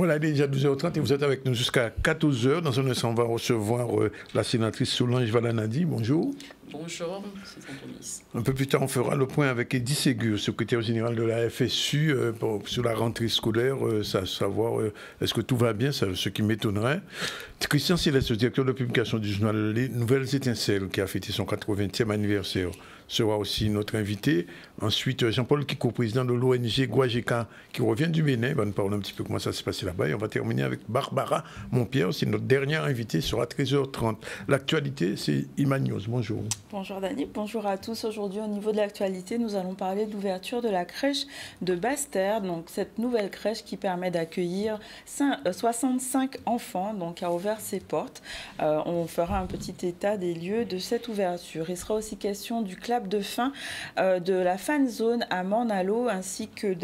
Voilà, il est déjà 12h30 et vous êtes avec nous jusqu'à 14h. Dans un instant, on va recevoir la sénatrice Solange Valanadi. Bonjour. Bonjour, M. Santonis. Un peu plus tard, on fera le point avec Eddy Ségur, secrétaire général de la FSU, sur la rentrée scolaire, savoir est-ce que tout va bien, ce qui m'étonnerait. Christian Céleste, directeur de publication du journal Les Nouvelles Étincelles, qui a fêté son 80e anniversaire, sera aussi notre invité. Ensuite, Jean-Paul Kiko, président de l'ONG Guajeka, qui revient du Bénin. Il va nous parler un petit peu comment ça s'est passé là-bas. Et on va terminer avec Barbara Montpierre, aussi notre dernière invitée, sera à 13h30. L'actualité, c'est Imagnos. Bonjour. Bonjour Dani, bonjour à tous. Aujourd'hui, au niveau de l'actualité, nous allons parler de l'ouverture de la crèche de Basse-Terre. Donc, cette nouvelle crèche qui permet d'accueillir 65 enfants, donc, a ouvert ses portes. On fera un petit état des lieux de cette ouverture. Il sera aussi question du clap de fin de la fan zone à Morne-à-l'Eau ainsi que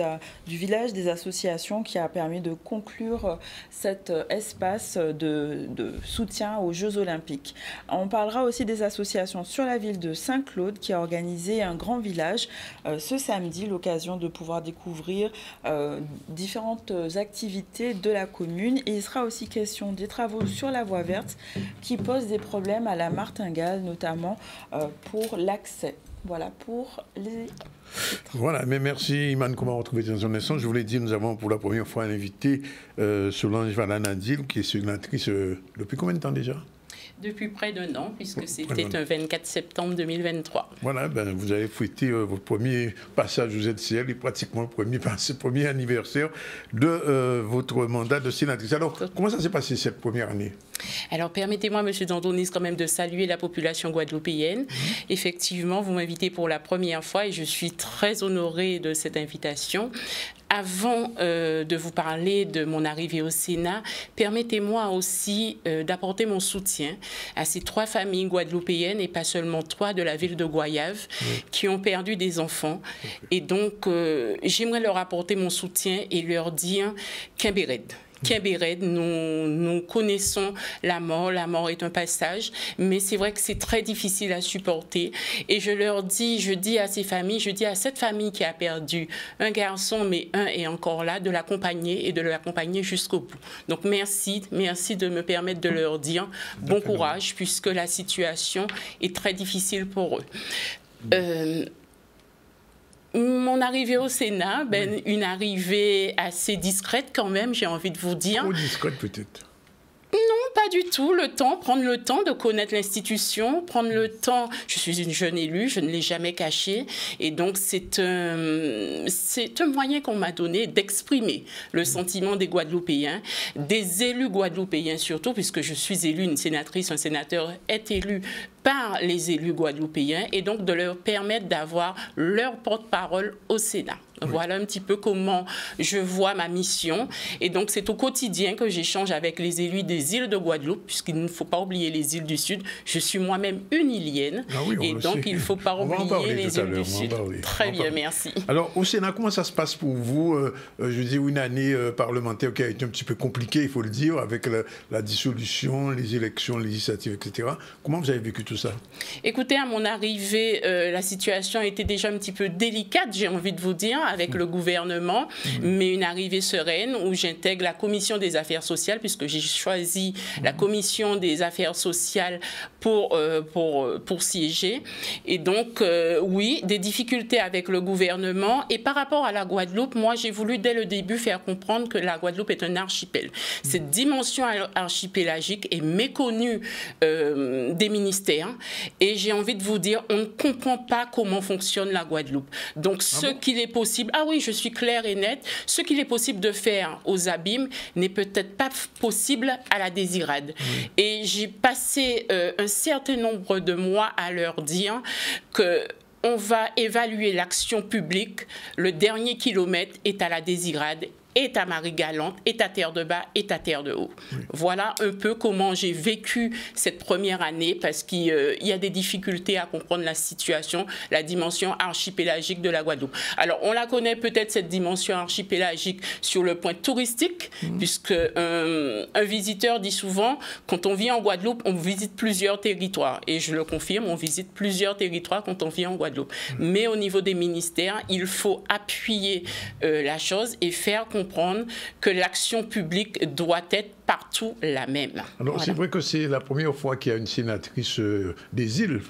du village des associations qui a permis de conclure cet espace de soutien aux Jeux Olympiques. On parlera aussi des associations sur la ville de Saint-Claude qui a organisé un grand village ce samedi, l'occasion de pouvoir découvrir différentes activités de la commune. Et il sera aussi question des travaux sur la voie verte qui posent des problèmes à la Martingale, notamment pour l'accès. Voilà pour les... Voilà, mais merci Iman, comment retrouver dans un instant. Je vous l'ai dit, nous avons pour la première fois invité Solange Valanadi, qui est sénatrice depuis combien de temps déjà ? Depuis près d'un an, puisque c'était un 24 septembre 2023. Voilà, ben, vous avez fêté votre premier passage aux ZCL et pratiquement le premier anniversaire de votre mandat de sénatrice. Alors, comment ça s'est passé cette première année ? Alors, permettez-moi, M. Dandonis, quand même de saluer la population guadeloupéenne. Effectivement, vous m'invitez pour la première fois et je suis très honorée de cette invitation. Avant de vous parler de mon arrivée au Sénat, permettez-moi aussi d'apporter mon soutien à ces 3 familles guadeloupéennes et pas seulement 3 de la ville de Goyave qui ont perdu des enfants. Et donc, j'aimerais leur apporter mon soutien et leur dire qu'Imbéred. Kimbéred, nous connaissons la mort. La mort est un passage, mais c'est vrai que c'est très difficile à supporter. Et je dis à ces familles, je dis à cette famille qui a perdu un garçon, mais un est encore là, de l'accompagner et de l'accompagner jusqu'au bout. Donc merci de me permettre de leur dire bon courage, puisque la situation est très difficile pour eux. Mon arrivée au Sénat, une arrivée assez discrète quand même, j'ai envie de vous dire. Trop discrète peut-être. Non, pas du tout. Prendre le temps de connaître l'institution, prendre le temps. Je suis une jeune élue, je ne l'ai jamais caché. Et donc, c'est un moyen qu'on m'a donné d'exprimer le sentiment des Guadeloupéens, des élus guadeloupéens surtout, puisque je suis élue, une sénatrice, un sénateur est élu par les élus guadeloupéens, et donc de leur permettre d'avoir leur porte-parole au Sénat. Voilà un petit peu comment je vois ma mission. Et donc, c'est au quotidien que j'échange avec les élus des îles de Guadeloupe, puisqu'il ne faut pas oublier les îles du Sud. Je suis moi-même une ilienne. Et donc, il ne faut pas oublier les îles du Sud. Très bien, merci. Alors, au Sénat, comment ça se passe pour vous? Je veux dire, une année parlementaire qui a été un petit peu compliquée, il faut le dire, avec la dissolution, les élections législatives, etc. Comment vous avez vécu tout ça? Écoutez, à mon arrivée, la situation était déjà un petit peu délicate, j'ai envie de vous dire, avec le gouvernement, mais une arrivée sereine où j'intègre la commission des affaires sociales, puisque j'ai choisi la commission des affaires sociales pour siéger. Et donc, oui, des difficultés avec le gouvernement. Et par rapport à la Guadeloupe, moi, j'ai voulu dès le début faire comprendre que la Guadeloupe est un archipel. Cette dimension archipélagique est méconnue des ministères. Et j'ai envie de vous dire, on ne comprend pas comment fonctionne la Guadeloupe. Donc, qu'il est possible, ah oui, je suis claire et nette, ce qu'il est possible de faire aux abîmes n'est peut-être pas possible à la Désirade. Et j'ai passé un certain nombre de mois à leur dire que on va évaluer l'action publique, le dernier kilomètre est à la Désirade, est à Marie-Galante, est à Terre-de-Bas, est à Terre-de-Haut. Voilà un peu comment j'ai vécu cette première année, parce qu'il y a des difficultés à comprendre la situation, la dimension archipélagique de la Guadeloupe. Alors, on la connaît peut-être, cette dimension archipélagique, sur le point touristique, puisque un visiteur dit souvent, quand on vit en Guadeloupe, on visite plusieurs territoires. Et je le confirme, on visite plusieurs territoires quand on vit en Guadeloupe. Mais au niveau des ministères, il faut appuyer la chose et faire comprendre comprendre que l'action publique doit être partout la même. Alors, voilà. C'est vrai que c'est la première fois qu'il y a une sénatrice des îles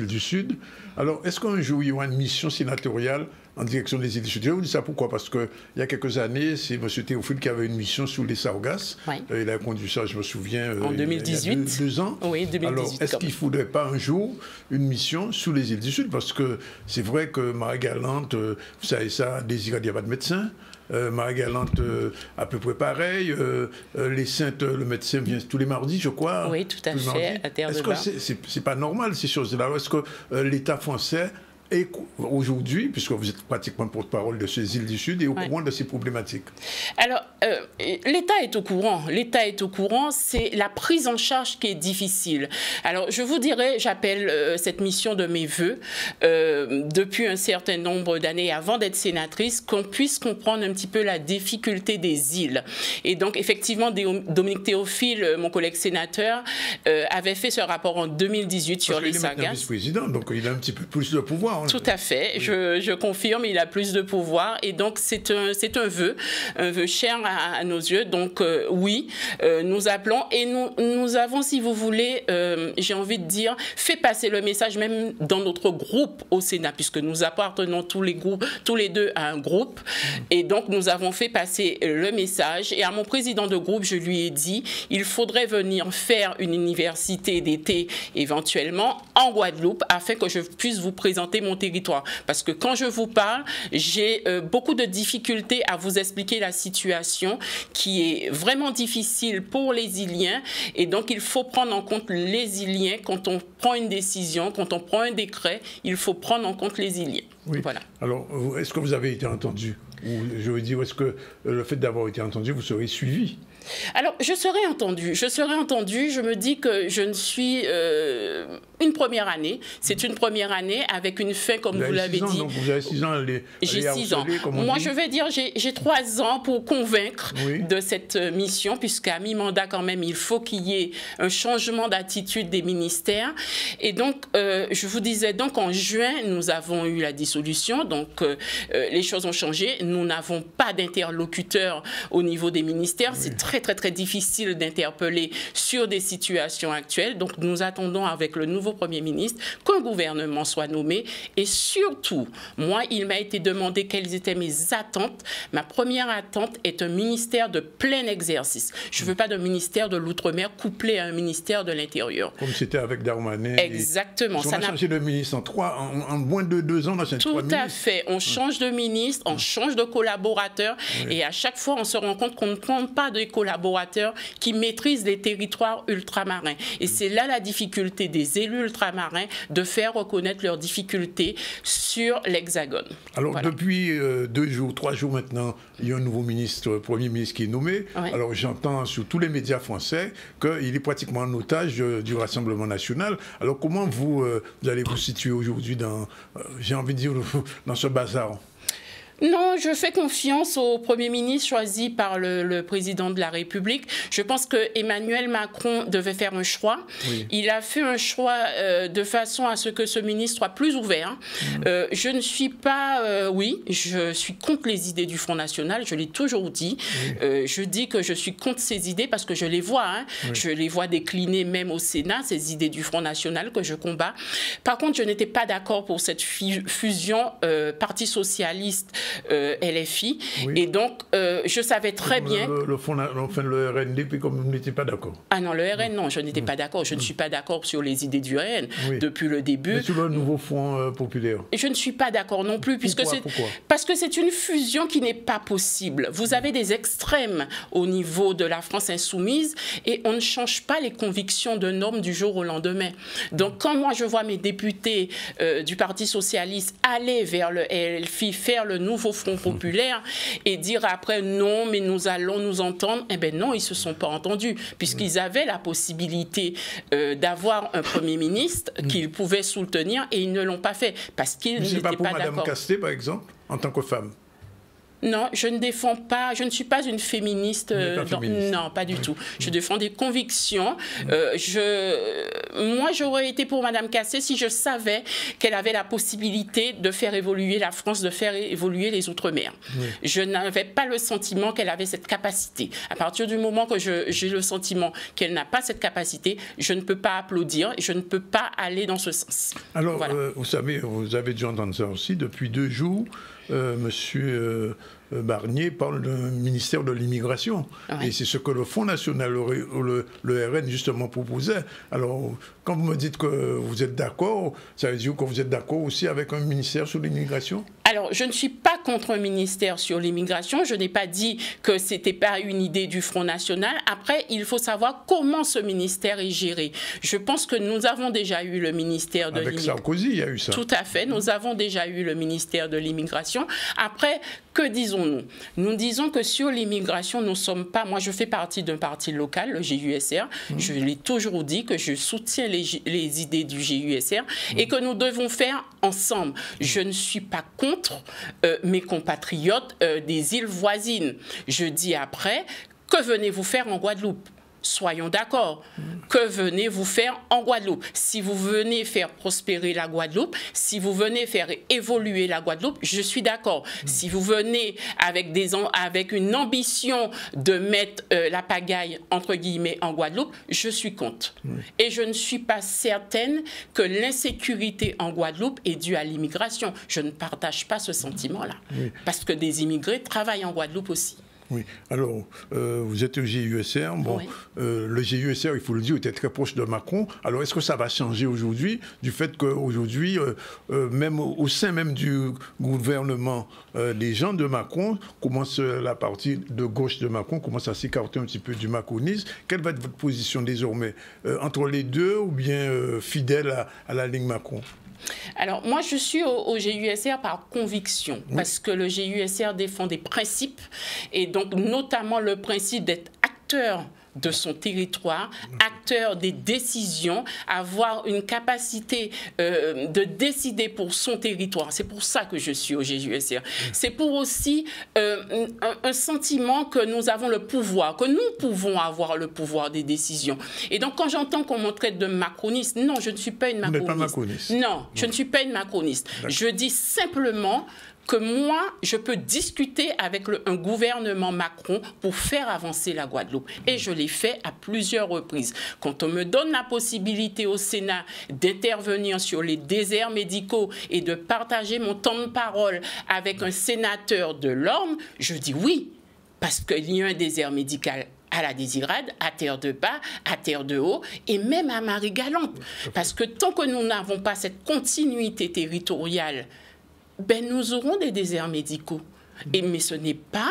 du Sud. Alors, est-ce qu'un jour, il y aura une mission sénatoriale en direction des îles du Sud? Je vous dis ça pourquoi? Parce qu'il y a quelques années, c'est M. Théophile qui avait une mission sous les Sargasses. Oui. Il a conduit ça, je me souviens, en 2018. Il y a deux ans. Oui, 2018. Alors, est-ce qu'il ne faudrait pas un jour une mission sous les îles du Sud? Parce que c'est vrai que Marie-Galante, vous savez ça, Désiré, il n'y a pas de médecin. Marie-Galante, à peu près pareil. Les Saintes, le médecin vient tous les mardis, je crois. Oui, tout à fait, à Terre de Bar. Est-ce que c'est pas normal, ces choses-là? Est-ce que l'État français et aujourd'hui, puisque vous êtes pratiquement porte-parole de ces îles du Sud, et au courant de ces problématiques? Alors, l'État est au courant. L'État est au courant, c'est la prise en charge qui est difficile. Alors, je vous dirais, j'appelle cette mission de mes voeux, depuis un certain nombre d'années, avant d'être sénatrice, qu'on puisse comprendre un petit peu la difficulté des îles. Et donc, effectivement, Dominique Théophile, mon collègue sénateur, avait fait ce rapport en 2018 sur les Sargasses. Il est vice-président, donc il a un petit peu plus de pouvoir. Tout à fait, oui. je confirme, il a plus de pouvoir et donc c'est un vœu cher à nos yeux. Donc oui, nous appelons et nous avons, si vous voulez, j'ai envie de dire, fait passer le message même dans notre groupe au Sénat, puisque nous appartenons tous les deux à un groupe. Et donc nous avons fait passer le message et à mon président de groupe, je lui ai dit, il faudrait venir faire une université d'été éventuellement en Guadeloupe afin que je puisse vous présenter mon territoire. Parce que quand je vous parle, j'ai beaucoup de difficultés à vous expliquer la situation qui est vraiment difficile pour les Iliens. Et donc, il faut prendre en compte les Iliens. Quand on prend une décision, quand on prend un décret, il faut prendre en compte les Iliens. Oui. Voilà. Alors, est-ce que vous avez été entendu? Ou je veux dire, est-ce que le fait d'avoir été entendu, vous serez suivi? Alors, je serai entendue. Je me dis que je ne suis une première année. C'est une première année avec une fin, comme vous l'avez dit. Donc vous avez 6 ans. J'ai 6 ans. Moi, je vais dire, j'ai 3 ans pour convaincre de cette mission, puisqu'à mi-mandat, quand même, il faut qu'il y ait un changement d'attitude des ministères. Et donc, je vous disais, donc, en juin, nous avons eu la dissolution. Donc, les choses ont changé. Nous n'avons pas d'interlocuteur au niveau des ministères. C'est très difficile d'interpeller sur des situations actuelles. Donc, nous attendons avec le nouveau Premier ministre qu'un gouvernement soit nommé. Et surtout, moi, il m'a été demandé quelles étaient mes attentes. Ma première attente est un ministère de plein exercice. Je ne veux pas d'un ministère de l'Outre-mer couplé à un ministère de l'Intérieur. Comme c'était avec Darmanin. Exactement. On a changé de ministre en moins de 2 ans. On a changé de 3 ministres. Tout à fait. On change de ministre, on change de collaborateur. Et à chaque fois, on se rend compte qu'on ne prend pas de collaborateurs qui maîtrisent les territoires ultramarins. Et c'est là la difficulté des élus ultramarins de faire reconnaître leurs difficultés sur l'Hexagone. Alors, depuis 2 jours, 3 jours maintenant, il y a un nouveau ministre, Premier ministre qui est nommé. Alors, j'entends sur tous les médias français qu'il est pratiquement en otage du Rassemblement national. Alors, comment vous allez vous situer aujourd'hui dans, j'ai envie de dire, dans ce bazar? Non, je fais confiance au Premier ministre choisi par le président de la République. Je pense que Emmanuel Macron devait faire un choix. Il a fait un choix de façon à ce que ce ministre soit plus ouvert. Je ne suis pas... je suis contre les idées du Front National, je l'ai toujours dit. Je dis que je suis contre ces idées parce que je les vois. Je les vois décliner même au Sénat, ces idées du Front National que je combats. Par contre, je n'étais pas d'accord pour cette fusion Parti socialiste LFI. Et donc, je savais très bien... Le RN, puis comme vous n'étiez pas d'accord. Ah non, le RN, non, je n'étais pas d'accord. Je ne suis pas d'accord sur les idées du RN depuis le début. Mais sur le nouveau Front populaire? Je ne suis pas d'accord non plus. Pourquoi? Parce que c'est une fusion qui n'est pas possible. Vous avez des extrêmes au niveau de la France insoumise et on ne change pas les convictions d'un homme du jour au lendemain. Donc, quand moi, je vois mes députés du Parti socialiste aller vers le LFI, faire le nouveau Front populaire et dire après non, mais nous allons nous entendre, eh bien non, ils ne se sont pas entendus, puisqu'ils avaient la possibilité d'avoir un Premier ministre qu'ils pouvaient soutenir et ils ne l'ont pas fait, parce qu'ils n'étaient pas d'accord. C'est pas pour Mme Casté, par exemple, en tant que femme? Non, je ne défends pas, je ne suis pas une féministe. Non, pas du tout. Je défends des convictions. Moi, j'aurais été pour Madame Cassé si je savais qu'elle avait la possibilité de faire évoluer la France, de faire évoluer les Outre-mer. Oui. Je n'avais pas le sentiment qu'elle avait cette capacité. À partir du moment que j'ai le sentiment qu'elle n'a pas cette capacité, je ne peux pas applaudir, je ne peux pas aller dans ce sens. Alors, voilà. Vous savez, vous avez dû entendre ça aussi, depuis 2 jours, Monsieur Barnier parle d'un ministère de l'immigration. Ouais. Et c'est ce que le Front National, le RN, justement, proposait. Alors, quand vous me dites que vous êtes d'accord, ça veut dire que vous êtes d'accord aussi avec un ministère sur l'immigration? Alors, je ne suis pas contre un ministère sur l'immigration. Je n'ai pas dit que ce n'était pas une idée du Front National. Après, il faut savoir comment ce ministère est géré. Je pense que nous avons déjà eu le ministère de l'immigration. Avec Sarkozy, il y a eu ça. Tout à fait. Nous avons déjà eu le ministère de l'immigration. Après, que disons-nous? Nous disons que sur l'immigration, nous ne sommes pas... Moi, je fais partie d'un parti local, le GUSR. Je l'ai toujours dit que je soutiens les idées du GUSR et que nous devons faire ensemble. Je ne suis pas contre mes compatriotes des îles voisines. Je dis après, que venez-vous faire en Guadeloupe? Soyons d'accord. Que venez-vous faire en Guadeloupe? Si vous venez faire prospérer la Guadeloupe, si vous venez faire évoluer la Guadeloupe, je suis d'accord. Si vous venez avec une ambition de mettre la pagaille, entre guillemets, en Guadeloupe, je suis contre. Et je ne suis pas certaine que l'insécurité en Guadeloupe est due à l'immigration. Je ne partage pas ce sentiment-là. Parce que des immigrés travaillent en Guadeloupe aussi. Oui, alors, vous êtes au GUSR. Bon, oui. Le GUSR, il faut le dire, était très proche de Macron. Alors, est-ce que ça va changer aujourd'hui, du fait qu'aujourd'hui, même au sein même du gouvernement, les gens de Macron commencent, la partie de gauche de Macron commence à s'écarter un petit peu du macronisme. Quelle va être votre position désormais, entre les deux ou bien fidèle à la ligne Macron? Alors, moi, je suis au GUSR par conviction, parce que le GUSR défend des principes, et donc notamment le principe d'être acteur de son territoire, acteur des décisions, avoir une capacité de décider pour son territoire. C'est pour ça que je suis au GUSR. C'est pour aussi un sentiment que nous avons le pouvoir, que nous pouvons avoir le pouvoir des décisions. Et donc, quand j'entends qu'on me traite de macroniste, non, je ne suis pas une macroniste. Vous n'êtes pas macroniste. Non, je ne suis pas une macroniste. Je dis simplement que moi, je peux discuter avec un gouvernement Macron pour faire avancer la Guadeloupe. Et je l'ai fait à plusieurs reprises. Quand on me donne la possibilité au Sénat d'intervenir sur les déserts médicaux et de partager mon temps de parole avec un sénateur de l'Orne, je dis oui, parce qu'il y a un désert médical à la Désirade, à Terre-de-Bas, à Terre-de-Haut et même à Marie-Galante. Parce que tant que nous n'avons pas cette continuité territoriale, nous aurons des déserts médicaux. Mais ce n'est pas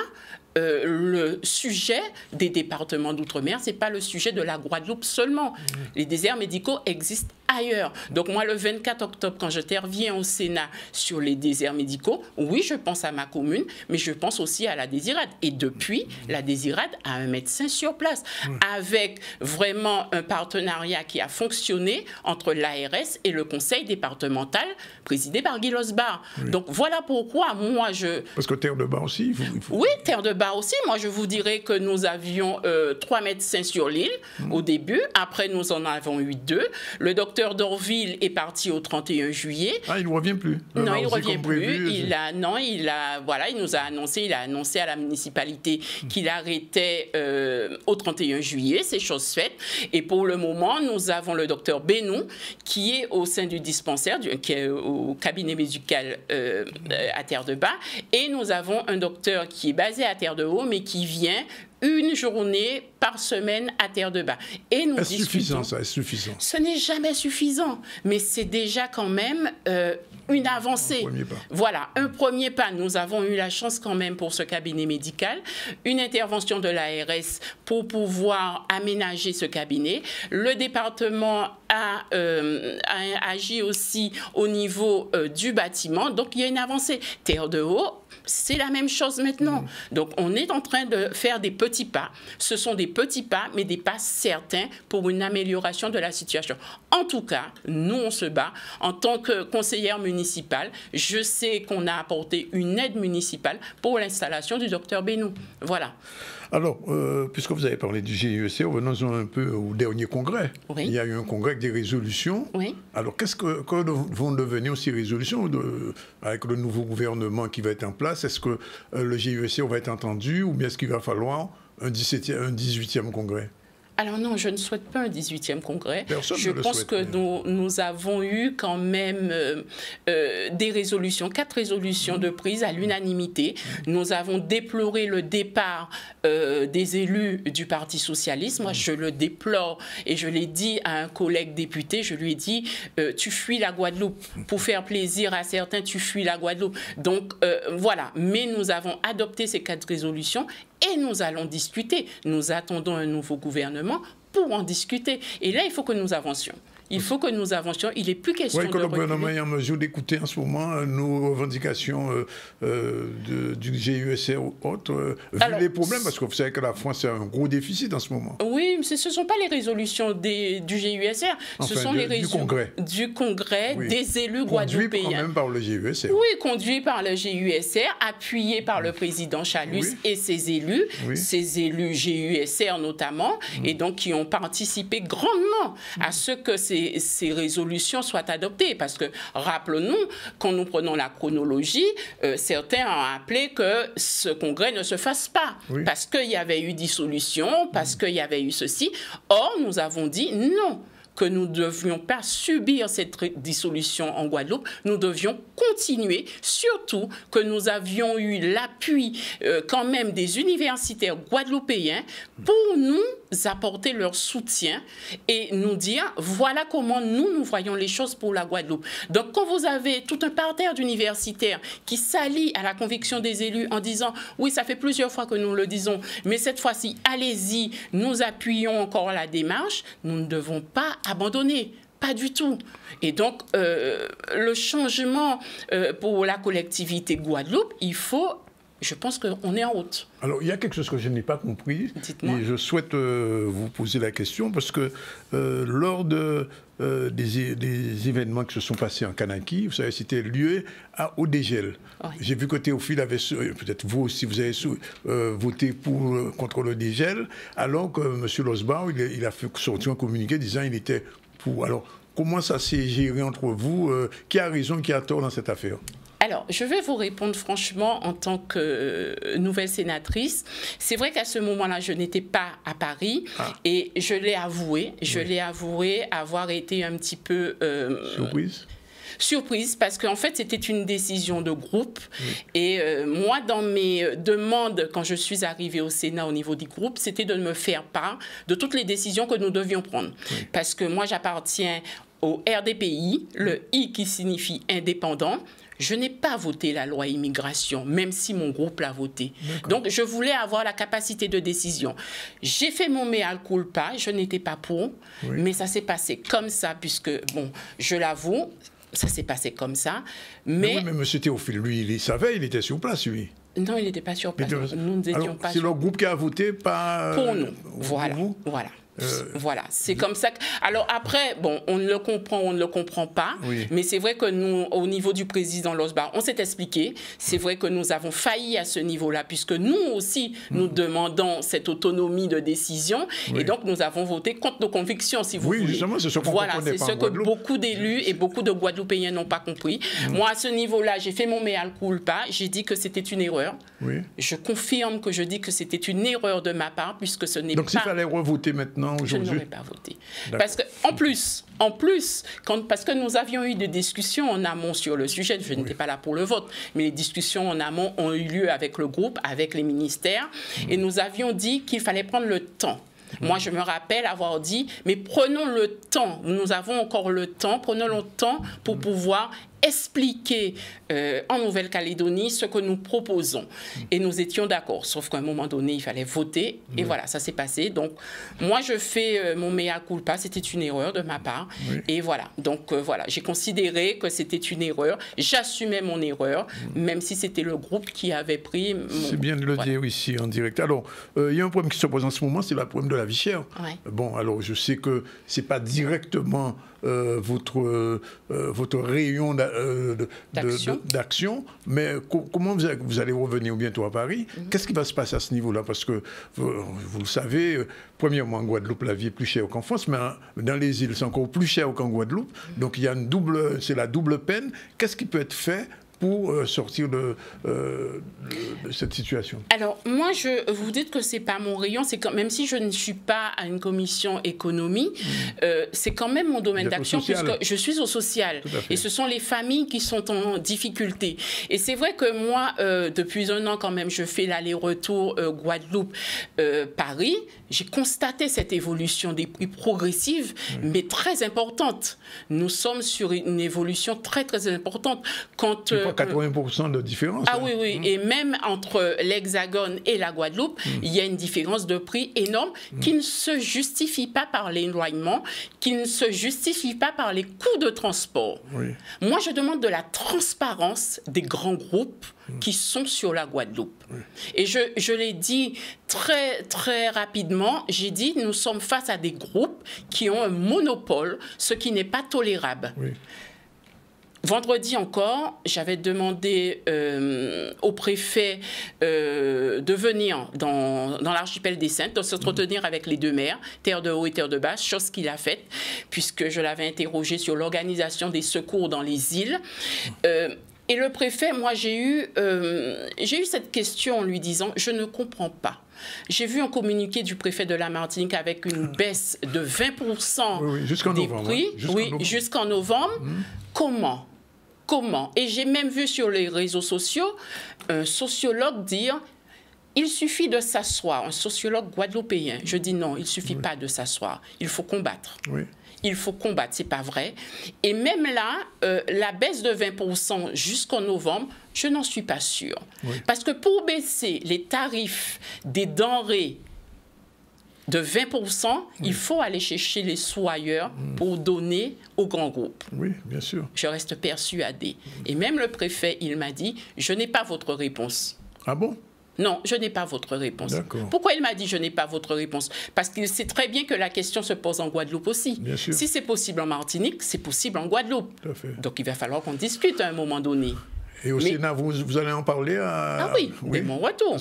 le sujet des départements d'outre-mer, ce n'est pas le sujet de la Guadeloupe seulement. Les déserts médicaux existent ailleurs. Donc moi, le 24 octobre, quand j'interviens au Sénat sur les déserts médicaux, oui, je pense à ma commune, mais je pense aussi à la Désirade. Et depuis, la Désirade a un médecin sur place, avec vraiment un partenariat qui a fonctionné entre l'ARS et le conseil départemental, présidé par Guy Losbar. Donc voilà pourquoi moi, Parce que Terre-de-Bas aussi, Oui, Terre-de-Bas aussi. Moi, je vous dirais que nous avions 3 médecins sur l'île au début. Après, nous en avons eu 2. Le docteur Dorville est parti au 31 juillet. Ah, il ne revient plus. Non, il ne revient plus. Il nous a annoncé, à la municipalité qu'il arrêtait au 31 juillet, c'est chose faite. Et pour le moment, nous avons le docteur Benou, qui est au sein du dispensaire, qui est au cabinet médical à Terre-de-Bas. Et nous avons un docteur qui est basé à Terre-de-Haut, mais qui vient une journée par semaine à Terre-de-Bas. Et nous Est-ce suffisant, ça? Est-ce suffisant? Ce n'est jamais suffisant, mais c'est déjà quand même une avancée. Un premier pas. Voilà, un premier pas. Nous avons eu la chance quand même pour ce cabinet médical, une intervention de l'ARS pour pouvoir aménager ce cabinet. Le département a agi aussi au niveau du bâtiment, donc il y a une avancée. Terre-de-Haut c'est la même chose maintenant. Donc, on est en train de faire des petits pas. Ce sont des petits pas, mais des pas certains pour une amélioration de la situation. En tout cas, nous, on se bat. En tant que conseillère municipale, je sais qu'on a apporté une aide municipale pour l'installation du docteur Benoît. Voilà. Alors, puisque vous avez parlé du GIEC, revenons un peu au dernier congrès. Oui. Il y a eu un congrès avec des résolutions. Oui. Alors, qu'est-ce que vont devenir ces résolutions avec le nouveau gouvernement qui va être en place? Est-ce que le GIEC va être entendu ou bien est-ce qu'il va falloir un 18e congrès? Alors non, je ne souhaite pas un 18e congrès. Personne je ne le pense souhaite, que nous avons eu quand même des résolutions, 4 résolutions de prise à l'unanimité. Nous avons déploré le départ des élus du Parti socialiste. Moi, je le déplore et je l'ai dit à un collègue député, je lui ai dit, tu fuis la Guadeloupe. Pour faire plaisir à certains, tu fuis la Guadeloupe. Donc voilà, mais nous avons adopté ces 4 résolutions et nous allons discuter. Nous attendons un nouveau gouvernement pour en discuter. Et là, il faut que nous avancions. Il faut que nous avancions. Il n'est plus question de que le gouvernement est en mesure d'écouter en ce moment nos revendications du GIEC ou autres, vu les problèmes, parce que vous savez que la France a un gros déficit en ce moment. Oui, mais ce ne sont pas les résolutions du GIECR, ce sont les résolutions du Congrès oui. des élus guadeloupéens. Conduit quand même par le GIECR. Oui, conduit par le GIECR, appuyé par le président Chalus et ses élus GIECR notamment, et donc qui ont participé grandement à ce que ces résolutions soient adoptées. Parce que, rappelons-nous, quand nous prenons la chronologie, certains ont appelé que ce congrès ne se fasse pas. Oui. Parce qu'il y avait eu dissolution, parce qu'il y avait eu ceci. Or, nous avons dit non, que nous ne devions pas subir cette dissolution en Guadeloupe, nous devions continuer, surtout que nous avions eu l'appui quand même des universitaires guadeloupéens pour nous apporter leur soutien et nous dire voilà comment nous voyons les choses pour la Guadeloupe. Donc quand vous avez tout un parterre d'universitaires qui s'allient à la conviction des élus en disant oui, ça fait plusieurs fois que nous le disons, mais cette fois-ci, allez-y, nous appuyons encore la démarche, nous ne devons pas abandonner. Pas du tout. Et donc, le changement pour la collectivité Guadeloupe, je pense qu'on est en route. Alors, il y a quelque chose que je n'ai pas compris. Dites-moi. Et je souhaite vous poser la question parce que lors des événements qui se sont passés en Kanaki, vous savez, c'était lieu au dégel. Oui. J'ai vu que Théophile avait, peut-être vous aussi, vous avez voté contre le dégel, alors que M. Losbach, il a fait sortir un communiqué disant qu'il était pour. Alors, comment ça s'est géré entre vous? Qui a raison, qui a tort dans cette affaire? Alors, je vais vous répondre franchement en tant que nouvelle sénatrice. C'est vrai qu'à ce moment-là, je n'étais pas à Paris et je l'ai avoué avoir été un petit peu... Surprise, parce qu'en fait, c'était une décision de groupe. Oui. Et moi, dans mes demandes, quand je suis arrivée au Sénat au niveau du groupe, c'était de me faire part de toutes les décisions que nous devions prendre. Oui. Parce que moi, j'appartiens au RDPI, le I qui signifie indépendant. Je n'ai pas voté la loi immigration, même si mon groupe l'a voté. Donc, je voulais avoir la capacité de décision. J'ai fait mon mea culpa, je n'étais pas pour, mais ça s'est passé comme ça, puisque, bon, je l'avoue, ça s'est passé comme ça. Mais M. Théophile, lui, il savait, il était sur place, lui. Non, il n'était pas sur place. Nous n'étions pas sur place. C'est le groupe qui a voté, pas... Pour nous, voilà. Voilà, c'est comme ça. Alors après, bon, on le comprend, on ne le comprend pas, mais c'est vrai que nous, au niveau du président Losbach, on s'est expliqué. C'est vrai que nous avons failli à ce niveau-là, puisque nous aussi, nous demandons cette autonomie de décision, et donc nous avons voté contre nos convictions, si vous voulez. Oui, justement, c'est ce qu'on comprenait pas. C'est ce que beaucoup d'élus et beaucoup de Guadeloupéens n'ont pas compris. Moi, à ce niveau-là, j'ai fait mon mea culpa, j'ai dit que c'était une erreur. Je confirme que je dis que c'était une erreur de ma part, puisque ce n'est pas... Donc s'il fallait revoter maintenant, je n'aurais pas voté. Parce que, en plus, parce que nous avions eu des discussions en amont sur le sujet, je n'étais pas là pour le vote, mais les discussions en amont ont eu lieu avec le groupe, avec les ministères, et nous avions dit qu'il fallait prendre le temps. Moi, je me rappelle avoir dit, mais prenons le temps, nous avons encore le temps, prenons le temps pour pouvoir expliquer en Nouvelle-Calédonie ce que nous proposons. Et nous étions d'accord, sauf qu'à un moment donné, il fallait voter. Et voilà, ça s'est passé. Donc, moi, je fais mon mea culpa. C'était une erreur de ma part. Et voilà. Donc, voilà, j'ai considéré que c'était une erreur. J'assumais mon erreur, même si c'était le groupe qui avait pris... C'est bien de le dire ici en direct. Alors, il y a un problème qui se pose en ce moment, c'est le problème de la vie chère. Bon, alors, je sais que ce n'est pas directement votre rayon d'action, mais comment vous allez revenir bientôt à Paris? Qu'est-ce qui va se passer à ce niveau-là? Parce que, vous le savez, premièrement, en Guadeloupe, la vie est plus chère qu'en France, mais dans les îles, c'est encore plus cher qu'en Guadeloupe. Donc, il y a c'est la double peine. Qu'est-ce qui peut être fait pour sortir de cette situation? Alors, moi, vous dites que ce n'est pas mon rayon, même si je ne suis pas à une commission économie, c'est quand même mon domaine d'action, puisque je suis au social. Et ce sont les familles qui sont en difficulté. Et c'est vrai que moi, depuis un an, quand même, je fais l'aller-retour Guadeloupe-Paris. J'ai constaté cette évolution des prix progressive, mais très importante. Nous sommes sur une évolution très, très importante. Quand... 80% de différence. Ah oui, oui. Et même entre l'Hexagone et la Guadeloupe, il y a une différence de prix énorme qui ne se justifie pas par l'éloignement, qui ne se justifie pas par les coûts de transport. Moi, je demande de la transparence des grands groupes qui sont sur la Guadeloupe. Et je l'ai dit très, très rapidement, j'ai dit, nous sommes face à des groupes qui ont un monopole, ce qui n'est pas tolérable. Vendredi encore, j'avais demandé au préfet de venir dans l'archipel des Saintes, de s'entretenir avec les deux maires, Terre de Haut et Terre de Basse, chose qu'il a faite, puisque je l'avais interrogé sur l'organisation des secours dans les îles. Et le préfet, moi, j'ai eu cette question en lui disant « Je ne comprends pas ». J'ai vu un communiqué du préfet de la Martinique avec une baisse de 20% des prix. Jusqu'en novembre. Comment? Et j'ai même vu sur les réseaux sociaux un sociologue dire « Il suffit de s'asseoir », un sociologue guadeloupéen. Je dis non, il ne suffit pas de s'asseoir, il faut combattre. Il faut combattre, c'est pas vrai. Et même là, la baisse de 20% jusqu'en novembre, je n'en suis pas sûre. Parce que pour baisser les tarifs des denrées de 20%, il faut aller chercher les sous ailleurs pour donner aux grands groupes. Oui, bien sûr. Je reste persuadée. Et même le préfet, il m'a dit, je n'ai pas votre réponse. Ah bon? Non, je n'ai pas votre réponse. Pourquoi il m'a dit je n'ai pas votre réponse? Parce qu'il sait très bien que la question se pose en Guadeloupe aussi. Bien sûr. Si c'est possible en Martinique, c'est possible en Guadeloupe. Tout à fait. Donc il va falloir qu'on discute à un moment donné. Et au Sénat, vous allez en parler Ah oui, dès mon retour.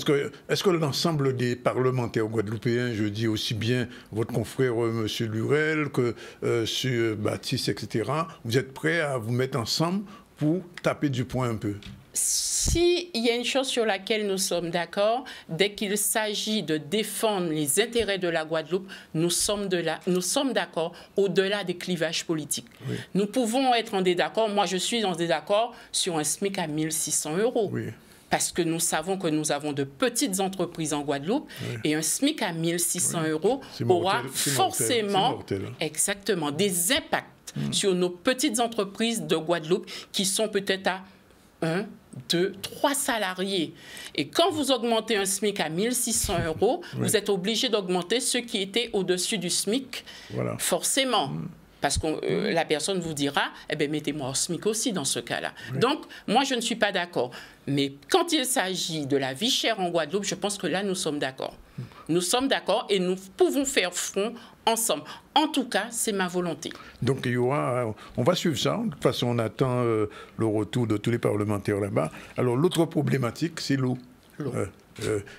Est-ce que l'ensemble des parlementaires guadeloupéens, je dis aussi bien votre confrère M. Lurel que M. Baptiste, etc., vous êtes prêts à vous mettre ensemble pour taper du poing un peu? S'il y a une chose sur laquelle nous sommes d'accord, dès qu'il s'agit de défendre les intérêts de la Guadeloupe, nous sommes d'accord au-delà des clivages politiques. Nous pouvons être en désaccord. Moi, je suis en désaccord sur un SMIC à 1 600 €. Parce que nous savons que nous avons de petites entreprises en Guadeloupe et un SMIC à 1 600 € aura forcément exactement des impacts sur nos petites entreprises de Guadeloupe qui sont peut-être à 1, 2, 3 salariés. Et quand vous augmentez un SMIC à 1 600 €, vous êtes obligé d'augmenter ceux qui étaient au-dessus du SMIC, forcément. Parce que la personne vous dira, eh bien, mettez-moi au SMIC aussi dans ce cas-là. Donc, moi, je ne suis pas d'accord. Mais quand il s'agit de la vie chère en Guadeloupe, je pense que là, nous sommes d'accord. Nous sommes d'accord et nous pouvons faire front ensemble. En tout cas, c'est ma volonté. Donc, on va suivre ça. De toute façon, on attend le retour de tous les parlementaires là-bas. Alors, l'autre problématique, c'est l'eau.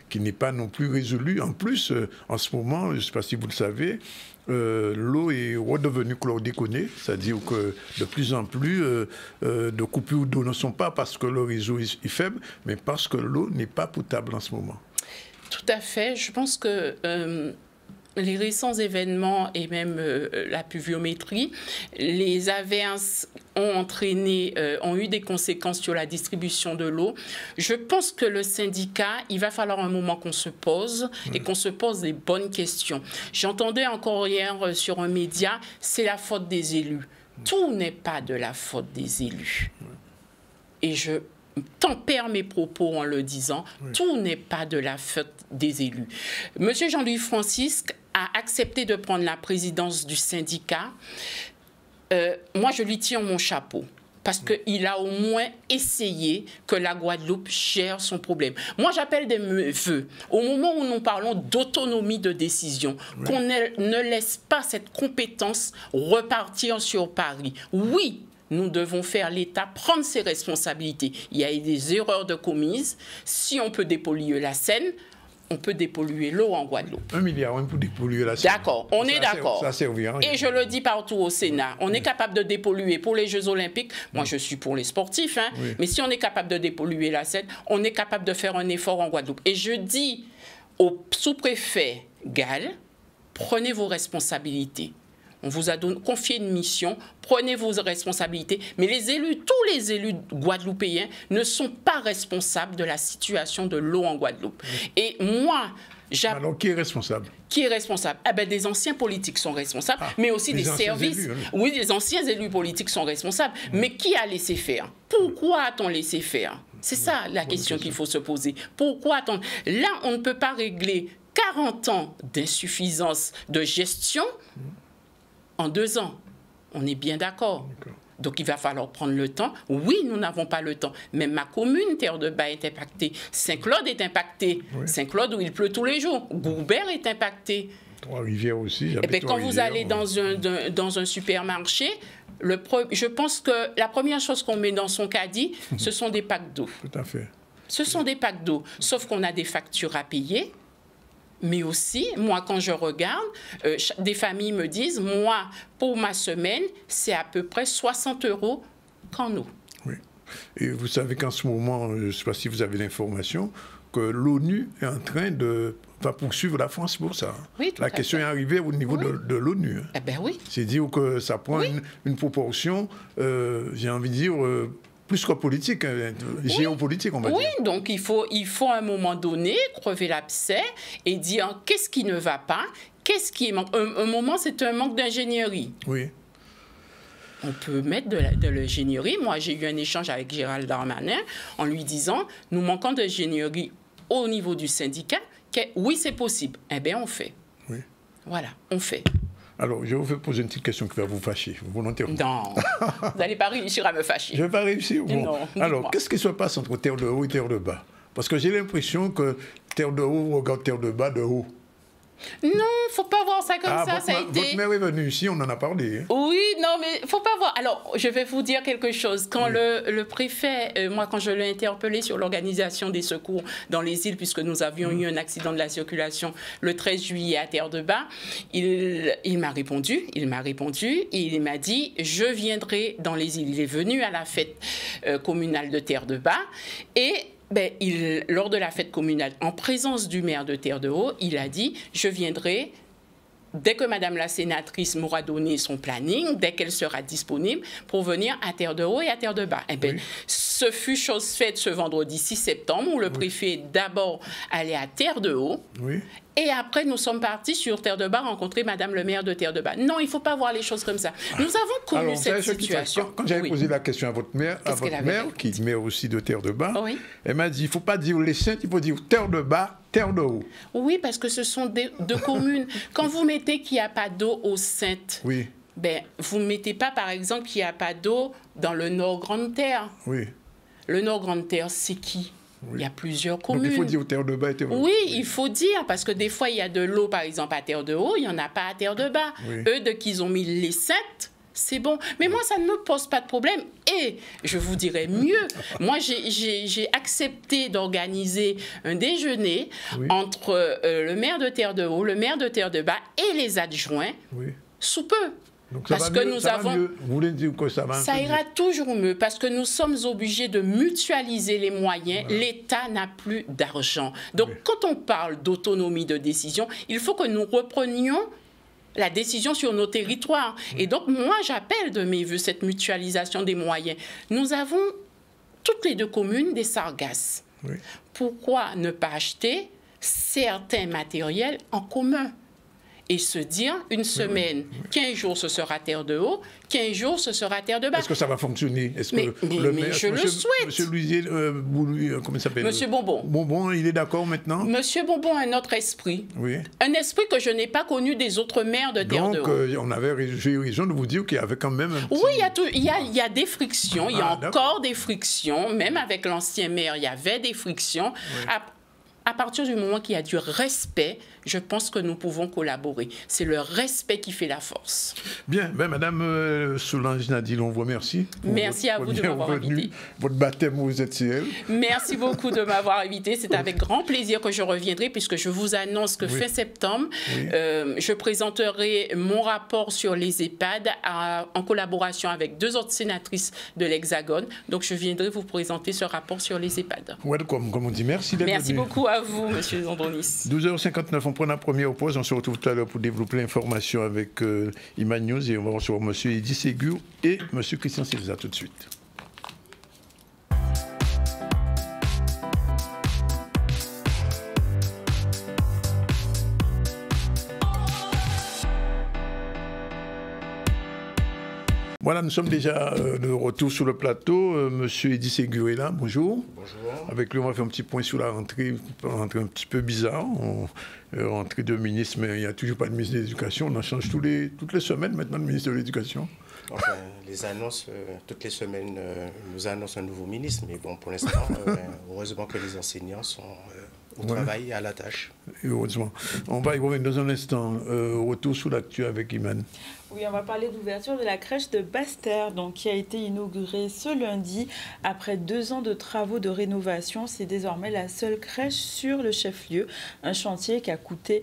Qui n'est pas non plus résolue. En plus, en ce moment, je ne sais pas si vous le savez, l'eau est redevenue chlordéconée, c'est-à-dire que de plus en plus de coupures d'eau ne sont pas parce que le réseau est faible, mais parce que l'eau n'est pas potable en ce moment. Tout à fait. Je pense que les récents événements et même la pluviométrie, les averses ont eu des conséquences sur la distribution de l'eau. Je pense que le syndicat, il va falloir un moment qu'on se pose et qu'on se pose des bonnes questions. J'entendais encore hier sur un média, c'est la faute des élus. Tout n'est pas de la faute des élus. et je tempère mes propos en le disant, tout n'est pas de la faute des élus. Monsieur Jean-Louis Francisque a accepté de prendre la présidence du syndicat. Moi, je lui tire mon chapeau. Parce qu'il a au moins essayé que la Guadeloupe gère son problème. Moi, j'appelle des vœux, au moment où nous parlons d'autonomie de décision, qu'on ne laisse pas cette compétence repartir sur Paris. Oui, nous devons faire l'État prendre ses responsabilités. Il y a eu des erreurs de commises. Si on peut dépolluer la Seine, on peut dépolluer l'eau en Guadeloupe. 1 milliard pour dépolluer la Seine. D'accord, on est d'accord. Ça servira. Et je le dis partout au Sénat, on est capable de dépolluer pour les Jeux Olympiques. Moi, je suis pour les sportifs, hein, mais si on est capable de dépolluer la Seine, on est capable de faire un effort en Guadeloupe. Et je dis au sous-préfet Gall, prenez vos responsabilités. On vous a confié une mission, prenez vos responsabilités. Mais les élus, tous les élus guadeloupéens ne sont pas responsables de la situation de l'eau en Guadeloupe. Et moi, alors, qui est responsable? Qui est responsable? Eh bien, des anciens politiques sont responsables, mais aussi des services. Élus, oui, des anciens élus politiques sont responsables. Mais qui a laissé faire? Pourquoi a-t-on laissé faire? C'est ça la question qu'il faut se poser. Pourquoi a-t-on... Là, on ne peut pas régler 40 ans d'insuffisance de gestion en 2 ans. On est bien d'accord. Donc, il va falloir prendre le temps. Oui, nous n'avons pas le temps. Même ma commune, Terre-de-Bas, est impactée. Saint-Claude est impacté. Saint-Claude, où il pleut tous les jours. Gourbert est impacté. Trois-Rivières aussi. Eh bien, quand vous allez dans un supermarché, je pense que la première chose qu'on met dans son caddie, ce sont des packs d'eau. Tout à fait. Ce sont des packs d'eau. Sauf qu'on a des factures à payer. Mais aussi, moi, quand je regarde, des familles me disent, moi, pour ma semaine, c'est à peu près 60 € qu'en eau. Oui. Et vous savez qu'en ce moment, je ne sais pas si vous avez l'information, que l'ONU est en train va poursuivre la France pour ça. Oui, la question est arrivée au niveau de l'ONU. Hein. Eh bien oui. C'est dire que ça prend une proportion, j'ai envie de dire... plus que politique, géopolitique, on va dire. Oui, donc il faut à un moment donné crever l'abcès et dire qu'est-ce qui ne va pas, qu'est-ce qui est manque. Un moment, c'est un manque d'ingénierie. Oui. On peut mettre de l'ingénierie. Moi, j'ai eu un échange avec Gérald Darmanin en lui disant nous manquons d'ingénierie au niveau du syndicat. Oui, c'est possible. Eh bien, on fait. Oui. Voilà, on fait. Alors, je vais vous poser une petite question qui va vous fâcher, volontairement. Non, vous n'allez pas réussir à me fâcher. Je ne vais pas réussir. Bon. Non, alors, qu'est-ce qui se passe entre Terre de haut et Terre de bas? Parce que j'ai l'impression que Terre de haut regarde Terre de bas de haut. Non, il ne faut pas voir ça comme ça. Ça a été... Votre mère est venue ici, on en a parlé. Hein. Oui, non, mais il ne faut pas voir. Alors, je vais vous dire quelque chose. Quand le préfet, moi, quand je l'ai interpellé sur l'organisation des secours dans les îles, puisque nous avions eu un accident de la circulation le 13 juillet à Terre-de-Bas, il m'a répondu, il m'a dit, je viendrai dans les îles. Il est venu à la fête communale de Terre-de-Bas et... lors de la fête communale, en présence du maire de Terre-de-Haut, il a dit « Je viendrai dès que Madame la sénatrice m'aura donné son planning, dès qu'elle sera disponible, pour venir à Terre-de-Haut et à Terre-de-Bas. » Ce fut chose faite ce vendredi 6 septembre, où le préfet est d'abord allé à Terre-de-Haut. Et après, nous sommes partis sur Terre-de-Bas rencontrer Madame le maire de Terre-de-Bas. Non, il ne faut pas voir les choses comme ça. Nous avons connu cette situation. Quand j'avais posé la question à votre mère, qui est maire aussi de Terre-de-Bas, elle m'a dit, il ne faut pas dire les Saintes, il faut dire Terre-de-Bas, Terre-de-Haut. Oui, parce que ce sont deux communes. Quand vous mettez qu'il n'y a pas d'eau aux Saintes, vous ne mettez pas, par exemple, qu'il n'y a pas d'eau dans le Nord-Grande-Terre. Oui. Le Nord-Grande-Terre, c'est qui? Il y a plusieurs communes. Donc il faut dire Terre-de-Bas et Terre-de-Haut. Oui, il faut dire, parce que des fois, il y a de l'eau, par exemple, à Terre-de-Haut, il n'y en a pas à Terre-de-Bas. Eux, dès qu'ils ont mis les Saintes, c'est bon. Mais moi, ça ne me pose pas de problème. Et je vous dirais mieux, moi, j'ai accepté d'organiser un déjeuner entre le maire de Terre-de-Haut, le maire de Terre-de-Bas et les adjoints sous peu. Donc ça parce que nous avons. Mieux. Vous voulez dire que ça va Ça ira toujours mieux parce que nous sommes obligés de mutualiser les moyens. L'État n'a plus d'argent. Donc, quand on parle d'autonomie de décision, il faut que nous reprenions la décision sur nos territoires. Et donc, moi, j'appelle de mes voeux cette mutualisation des moyens. Nous avons toutes les deux communes des sargasses. Pourquoi ne pas acheter certains matériels en commun? et se dire une semaine, 15 jours ce sera terre de haut, 15 jours ce sera terre de bas. Est-ce que ça va fonctionner? Est-ce que mais je le souhaite. Monsieur Louisier, comment il s'appelle? Monsieur Bonbon. Bonbon, il est d'accord maintenant? Monsieur Bonbon a un autre esprit. Oui. Un esprit que je n'ai pas connu des autres maires de terre de haut. Donc, on avait raison de vous dire qu'il y avait quand même un petit... Oui, il y a des frictions, il y a encore des frictions, même avec l'ancien maire, il y avait des frictions. Oui. À partir du moment qu'il y a du respect, je pense que nous pouvons collaborer. C'est le respect qui fait la force. Bien, Madame Solange Nadine, on vous remercie. Merci à vous de m'avoir invité. Votre baptême aux ZCL. Merci beaucoup de m'avoir invité. C'est avec grand plaisir que je reviendrai, puisque je vous annonce que fin septembre, je présenterai mon rapport sur les EHPAD en collaboration avec 2 autres sénatrices de l'Hexagone. Donc, je viendrai vous présenter ce rapport sur les EHPAD. Welcome, comme on dit. Merci d'être venu. Merci beaucoup à vous, Monsieur Andronis. 12h59, on prend la première pause. On se retrouve tout à l'heure pour développer l'information avec Iman News et on va recevoir M. Eddy Ségur et M. Christian Silza tout de suite. Voilà, nous sommes déjà de retour sur le plateau. Monsieur Eddy Ségur est là, bonjour. Bonjour. Avec lui, on va faire un petit point sur la rentrée un petit peu bizarre. Rentrée de ministre, mais il n'y a toujours pas de ministre de l'Éducation. On en change toutes les semaines maintenant de ministre de l'Éducation. Enfin, les annonces, toutes les semaines, nous annoncent un nouveau ministre. Mais bon, pour l'instant, heureusement que les enseignants sont au travail et à la tâche. Heureusement. On va y revenir dans un instant. Retour sur l'actu avec Iman. Oui, on va parler d'ouverture de la crèche de Basse-Terre, donc qui a été inaugurée ce lundi. Après 2 ans de travaux de rénovation, c'est désormais la seule crèche sur le chef-lieu. Un chantier qui a coûté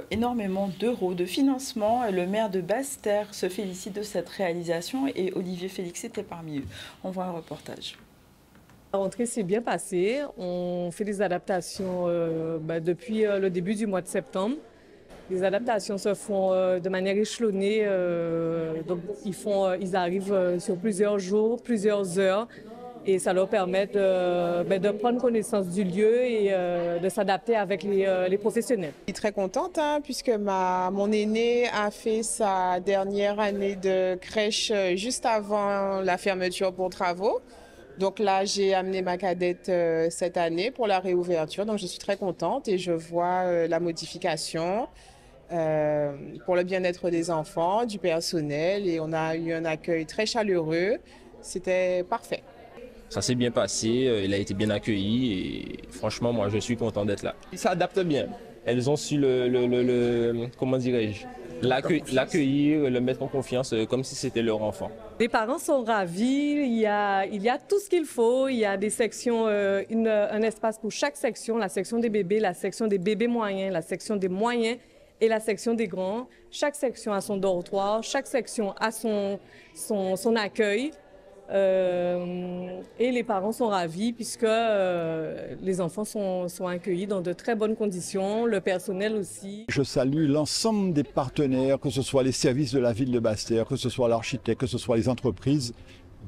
énormément d'euros de financement. Le maire de Basse-Terre se félicite de cette réalisation et Olivier Félix était parmi eux. On voit un reportage. La rentrée s'est bien passée. On fait des adaptations depuis le début du mois de septembre. Les adaptations se font de manière échelonnée, donc ils arrivent sur plusieurs jours, plusieurs heures, et ça leur permet de prendre connaissance du lieu et de s'adapter avec les professionnels. Je suis très contente puisque mon aînée a fait sa dernière année de crèche juste avant la fermeture pour travaux. Donc là, j'ai amené ma cadette cette année pour la réouverture, donc je suis très contente et je vois la modification. Pour le bien-être des enfants, du personnel, et on a eu un accueil très chaleureux. C'était parfait. Ça s'est bien passé, il a été bien accueilli et franchement, moi, je suis content d'être là. Ils s'adaptent bien. Elles ont su comment dirais-je, l'accueillir, le mettre en confiance comme si c'était leur enfant. Les parents sont ravis, il y a tout ce qu'il faut, il y a des sections, un espace pour chaque section, la section des bébés, la section des bébés moyens, la section des moyens et la section des grands. Chaque section a son dortoir, chaque section a son accueil. Et les parents sont ravis puisque les enfants sont accueillis dans de très bonnes conditions, le personnel aussi. Je salue l'ensemble des partenaires, que ce soit les services de la ville de Basse-Terre, que ce soit l'architecte, que ce soit les entreprises.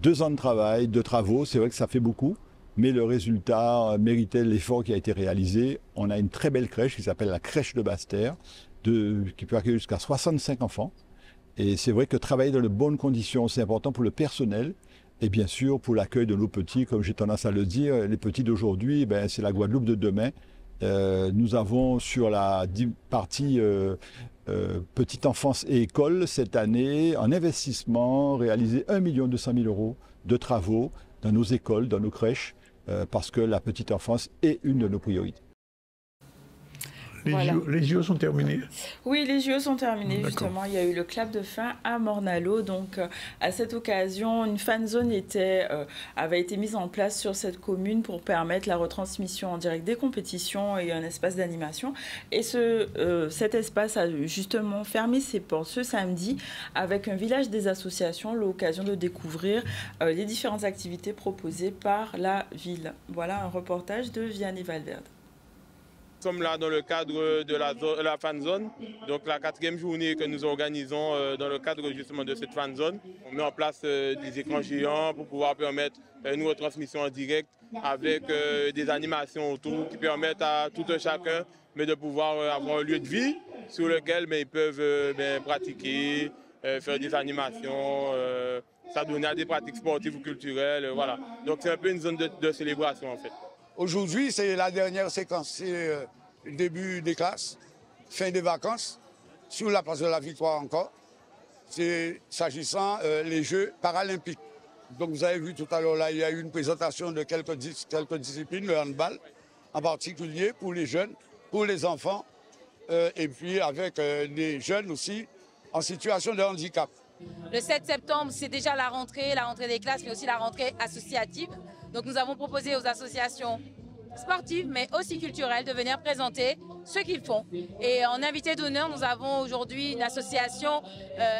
2 ans de travail, de travaux, c'est vrai que ça fait beaucoup, mais le résultat méritait l'effort qui a été réalisé. On a une très belle crèche qui s'appelle la crèche de Basse-Terre, qui peut accueillir jusqu'à 65 enfants. Et c'est vrai que travailler dans de bonnes conditions, c'est important pour le personnel et bien sûr pour l'accueil de nos petits, comme j'ai tendance à le dire. Les petits d'aujourd'hui, c'est la Guadeloupe de demain. Nous avons sur la partie petite enfance et école cette année, en investissement, réalisé 1 200 000 € de travaux dans nos écoles, dans nos crèches, parce que la petite enfance est une de nos priorités. Les JO sont terminés? Oui, les JO sont terminés, justement. Il y a eu le clap de fin à Morne-à-l'Eau. Donc, à cette occasion, une fan zone avait été mise en place sur cette commune pour permettre la retransmission en direct des compétitions et un espace d'animation. Et cet espace a justement fermé ses portes ce samedi avec un village des associations, l'occasion de découvrir les différentes activités proposées par la ville. Voilà un reportage de Vianney Valverde. Nous sommes là dans le cadre de la fan zone, donc la 4e journée que nous organisons dans le cadre justement de cette fan zone. On met en place des écrans géants pour pouvoir permettre une retransmission en direct avec des animations autour qui permettent à tout un chacun de pouvoir avoir un lieu de vie sur lequel ils peuvent pratiquer, faire des animations, s'adonner à des pratiques sportives ou culturelles. Voilà. Donc c'est un peu une zone de célébration en fait. Aujourd'hui, c'est la dernière séquence, c'est le début des classes, fin des vacances, sur la place de la Victoire encore. C'est s'agissant des Jeux paralympiques. Donc vous avez vu tout à l'heure, là, il y a eu une présentation de quelques disciplines, le handball, en particulier pour les jeunes, pour les enfants, et puis avec des jeunes aussi en situation de handicap. Le 7 septembre, c'est déjà la rentrée des classes, mais aussi la rentrée associative. Donc nous avons proposé aux associations sportives, mais aussi culturelles, de venir présenter ce qu'ils font. Et en invité d'honneur, nous avons aujourd'hui une association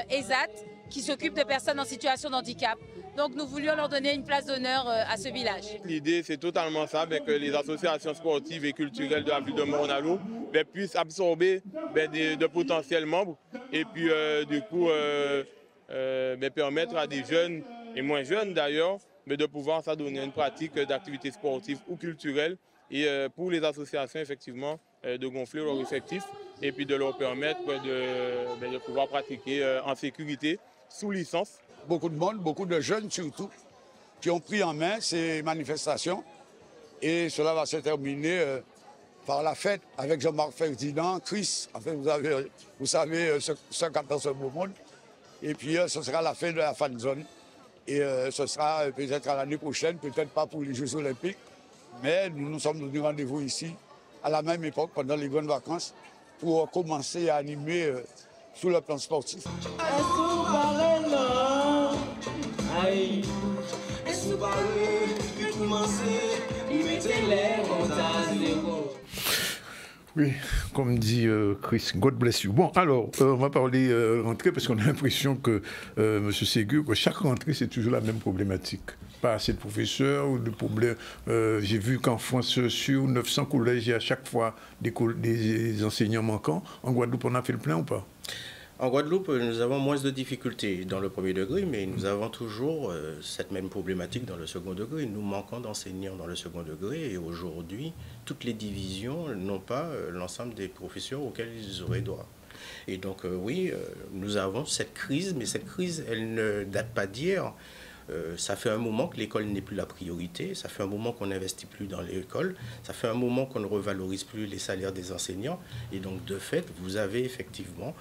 ESAT qui s'occupe de personnes en situation de handicap. Donc nous voulions leur donner une place d'honneur à ce village. L'idée, c'est totalement ça, que les associations sportives et culturelles de la ville de Morne-à-l'Eau puissent absorber de potentiels membres et puis du coup permettre à des jeunes et moins jeunes d'ailleurs de pouvoir s'adonner à une pratique d'activité sportive ou culturelle et pour les associations effectivement de gonfler leur effectif et puis de leur permettre de pouvoir pratiquer en sécurité sous licence. Beaucoup de monde, beaucoup de jeunes surtout, qui ont pris en main ces manifestations et cela va se terminer par la fête avec Jean-Marc Ferdinand, Chris, enfin vous savez ce qu'attend ce beau monde. Et puis ce sera la fin de la fan zone. Et ce sera peut-être à l'année prochaine, peut-être pas pour les Jeux Olympiques, mais nous nous sommes donnés rendez-vous ici à la même époque, pendant les grandes vacances, pour commencer à animer sur le plan sportif. Oui, comme dit Chris, God bless you. Bon, alors, on va parler rentrée parce qu'on a l'impression que, M. Ségur, que chaque rentrée, c'est toujours la même problématique. Pas assez de professeurs ou de problèmes. J'ai vu qu'en France, sur 900 collèges, il y a à chaque fois des enseignants manquants. En Guadeloupe, on a fait le plein ou pas? En Guadeloupe, nous avons moins de difficultés dans le premier degré, mais nous avons toujours cette même problématique dans le second degré. Nous manquons d'enseignants dans le second degré et aujourd'hui, toutes les divisions n'ont pas l'ensemble des professeurs auxquels ils auraient droit. Et donc oui, nous avons cette crise, mais cette crise, elle ne date pas d'hier. Ça fait un moment que l'école n'est plus la priorité, ça fait un moment qu'on n'investit plus dans l'école, ça fait un moment qu'on ne revalorise plus les salaires des enseignants. Et donc, de fait, vous avez effectivement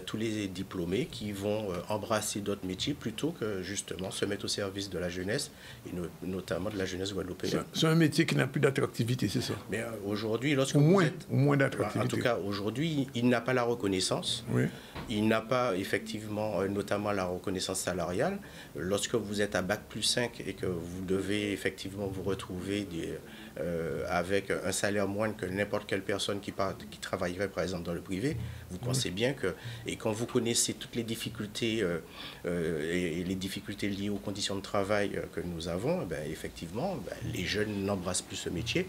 tous les diplômés qui vont embrasser d'autres métiers plutôt que justement se mettre au service de la jeunesse, et notamment de la jeunesse guadeloupéenne. C'est un métier qui n'a plus d'attractivité, c'est ça? Mais aujourd'hui, lorsque moins d'attractivité. En tout cas, aujourd'hui, il n'a pas la reconnaissance. Oui. Il n'a pas effectivement, notamment la reconnaissance salariale. Lorsque vous êtes à Bac plus 5 et que vous devez effectivement vous retrouver avec un salaire moindre que n'importe quelle personne qui travaillerait par exemple dans le privé, vous pensez bien que, et quand vous connaissez toutes les difficultés et les difficultés liées aux conditions de travail que nous avons, effectivement, les jeunes n'embrassent plus ce métier.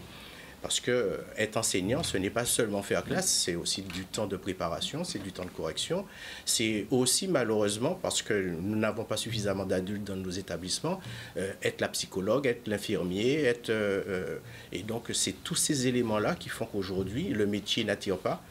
Parce que être enseignant, ce n'est pas seulement faire classe, c'est aussi du temps de préparation, c'est du temps de correction. C'est aussi malheureusement, parce que nous n'avons pas suffisamment d'adultes dans nos établissements, être la psychologue, être l'infirmier, et donc c'est tous ces éléments-là qui font qu'aujourd'hui, le métier n'attire pas.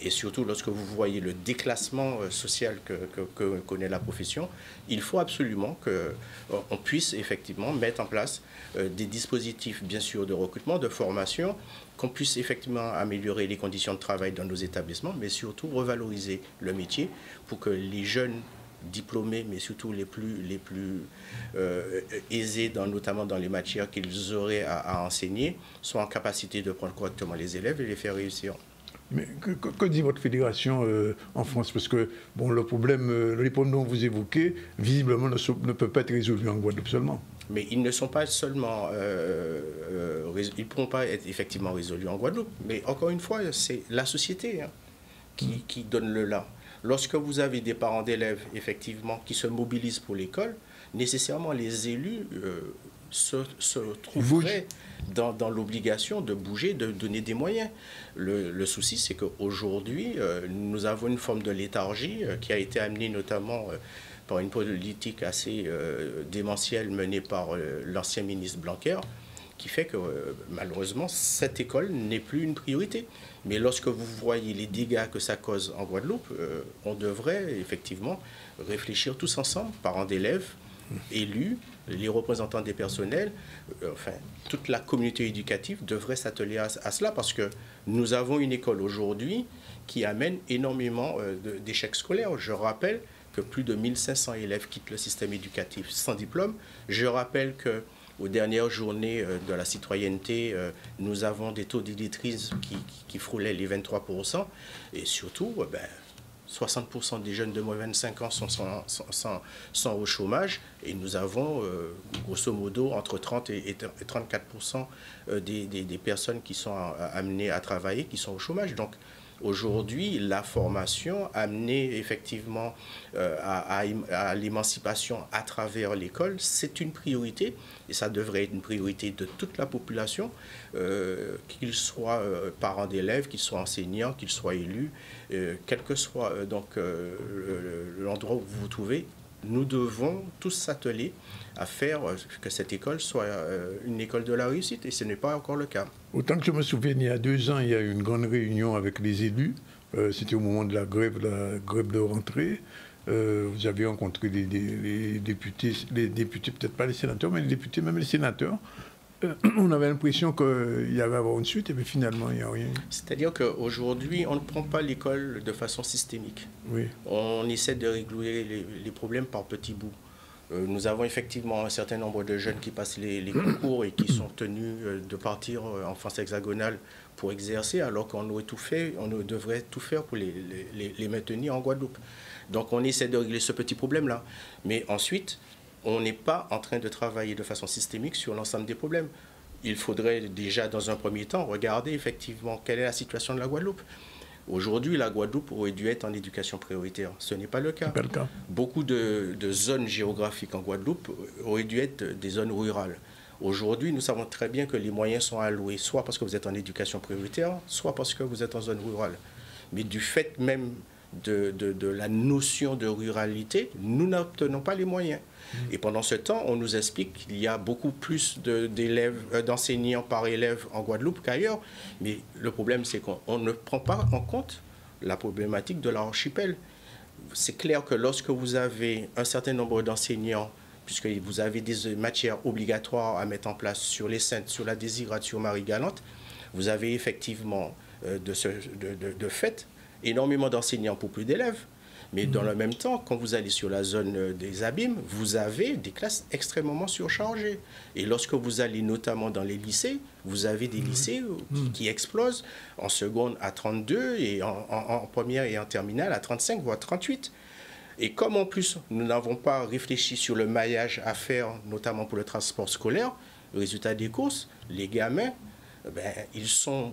Et surtout lorsque vous voyez le déclassement social que connaît la profession, il faut absolument qu'on puisse effectivement mettre en place des dispositifs bien sûr de recrutement, de formation, qu'on puisse effectivement améliorer les conditions de travail dans nos établissements, mais surtout revaloriser le métier pour que les jeunes diplômés, mais surtout les plus aisés, notamment dans les matières qu'ils auraient à enseigner, soient en capacité de prendre correctement les élèves et les faire réussir. Mais que dit votre fédération en France? Parce que bon, le problème, les problèmes que vous évoquez, visiblement, ne peuvent pas être résolus en Guadeloupe seulement. Mais ils ne sont pas seulement... ils ne pourront pas être effectivement résolus en Guadeloupe. Mais encore une fois, c'est la société qui donne le là. Lorsque vous avez des parents d'élèves, effectivement, qui se mobilisent pour l'école, nécessairement les élus se trouveraient dans l'obligation de bouger, de donner des moyens. Le souci, c'est qu'aujourd'hui, nous avons une forme de léthargie qui a été amenée notamment par une politique assez démentielle menée par l'ancien ministre Blanquer, qui fait que malheureusement, cette école n'est plus une priorité. Mais lorsque vous voyez les dégâts que ça cause en Guadeloupe, on devrait effectivement réfléchir tous ensemble, parents d'élèves, élus, les représentants des personnels, enfin, toute la communauté éducative devrait s'atteler à cela, parce que nous avons une école aujourd'hui qui amène énormément d'échecs scolaires. Je rappelle que plus de 1500 élèves quittent le système éducatif sans diplôme. Je rappelle qu'aux dernières journées de la citoyenneté, nous avons des taux d'illettrisme qui frôlaient les 23%. Et surtout, 60% des jeunes de moins de 25 ans sont au chômage. Et nous avons, grosso modo, entre 30 et 34% des personnes qui sont amenées à travailler qui sont au chômage. Donc, aujourd'hui, la formation amenée effectivement à l'émancipation à travers l'école, c'est une priorité et ça devrait être une priorité de toute la population, qu'ils soient parents d'élèves, qu'ils soient enseignants, qu'ils soient élus, quel que soit l'endroit où vous vous trouvez. Nous devons tous s'atteler à faire que cette école soit une école de la réussite, et ce n'est pas encore le cas. Autant que je me souviens, il y a 2 ans, il y a eu une grande réunion avec les élus. C'était au moment de la grève de rentrée. Vous avez rencontré les députés, peut-être pas les sénateurs, mais les députés, même les sénateurs. On avait l'impression qu'il y avait avoir une suite, et puis finalement, il n'y a rien. C'est-à-dire qu'aujourd'hui, on ne prend pas l'école de façon systémique. Oui. On essaie de régler les problèmes par petits bouts. Nous avons effectivement un certain nombre de jeunes qui passent les concours et qui sont tenus de partir en France hexagonale pour exercer, alors qu'on devrait tout faire pour les maintenir en Guadeloupe. Donc on essaie de régler ce petit problème-là. Mais ensuite, on n'est pas en train de travailler de façon systémique sur l'ensemble des problèmes. Il faudrait déjà, dans un premier temps, regarder effectivement quelle est la situation de la Guadeloupe. Aujourd'hui, la Guadeloupe aurait dû être en éducation prioritaire. Ce n'est pas le cas. Pas le cas. Beaucoup de zones géographiques en Guadeloupe auraient dû être des zones rurales. Aujourd'hui, nous savons très bien que les moyens sont alloués, soit parce que vous êtes en éducation prioritaire, soit parce que vous êtes en zone rurale. Mais du fait même de la notion de ruralité, nous n'obtenons pas les moyens. Et pendant ce temps, on nous explique qu'il y a beaucoup plus d'enseignants par élève en Guadeloupe qu'ailleurs. Mais le problème, c'est qu'on ne prend pas en compte la problématique de l'archipel. C'est clair que lorsque vous avez un certain nombre d'enseignants, puisque vous avez des matières obligatoires à mettre en place sur les Saintes, sur la Désirade, sur Marie-Galante, vous avez effectivement de fait énormément d'enseignants pour plus d'élèves. Mais dans le même temps, quand vous allez sur la zone des abîmes, vous avez des classes extrêmement surchargées. Et lorsque vous allez notamment dans les lycées, vous avez des lycées qui explosent en seconde à 32 et en première et en terminale à 35, voire 38. Et comme en plus, nous n'avons pas réfléchi sur le maillage à faire, notamment pour le transport scolaire, le résultat des courses, les gamins, ils sont